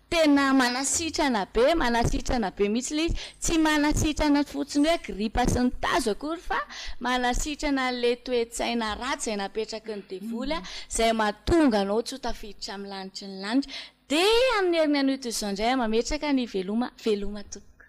S2: tena manasitrana be mihitsy le izy tsy manasitrana fotsiny hoe gripa sy ny tazo akory fa manasitrana le toe-tsaina ratsy zay napetraky ny devoly a zay mahatonga anao tsy ho tafiditra amin'ny lanitry ny lanitra dia amin'ny heriny anoto izao indray mametraka ny veloma tompoko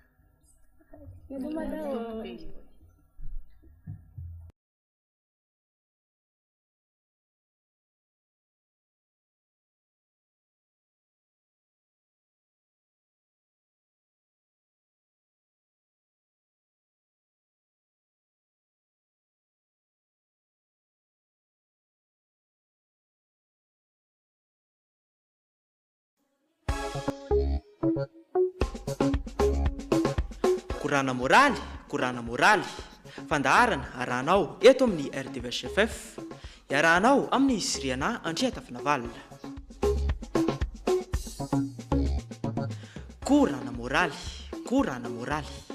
S1: korana moraly fandaharana arahanao eto amin'ny RDVHFF iarahanao amin'ny isiriana Andriata Finavalina korana moraly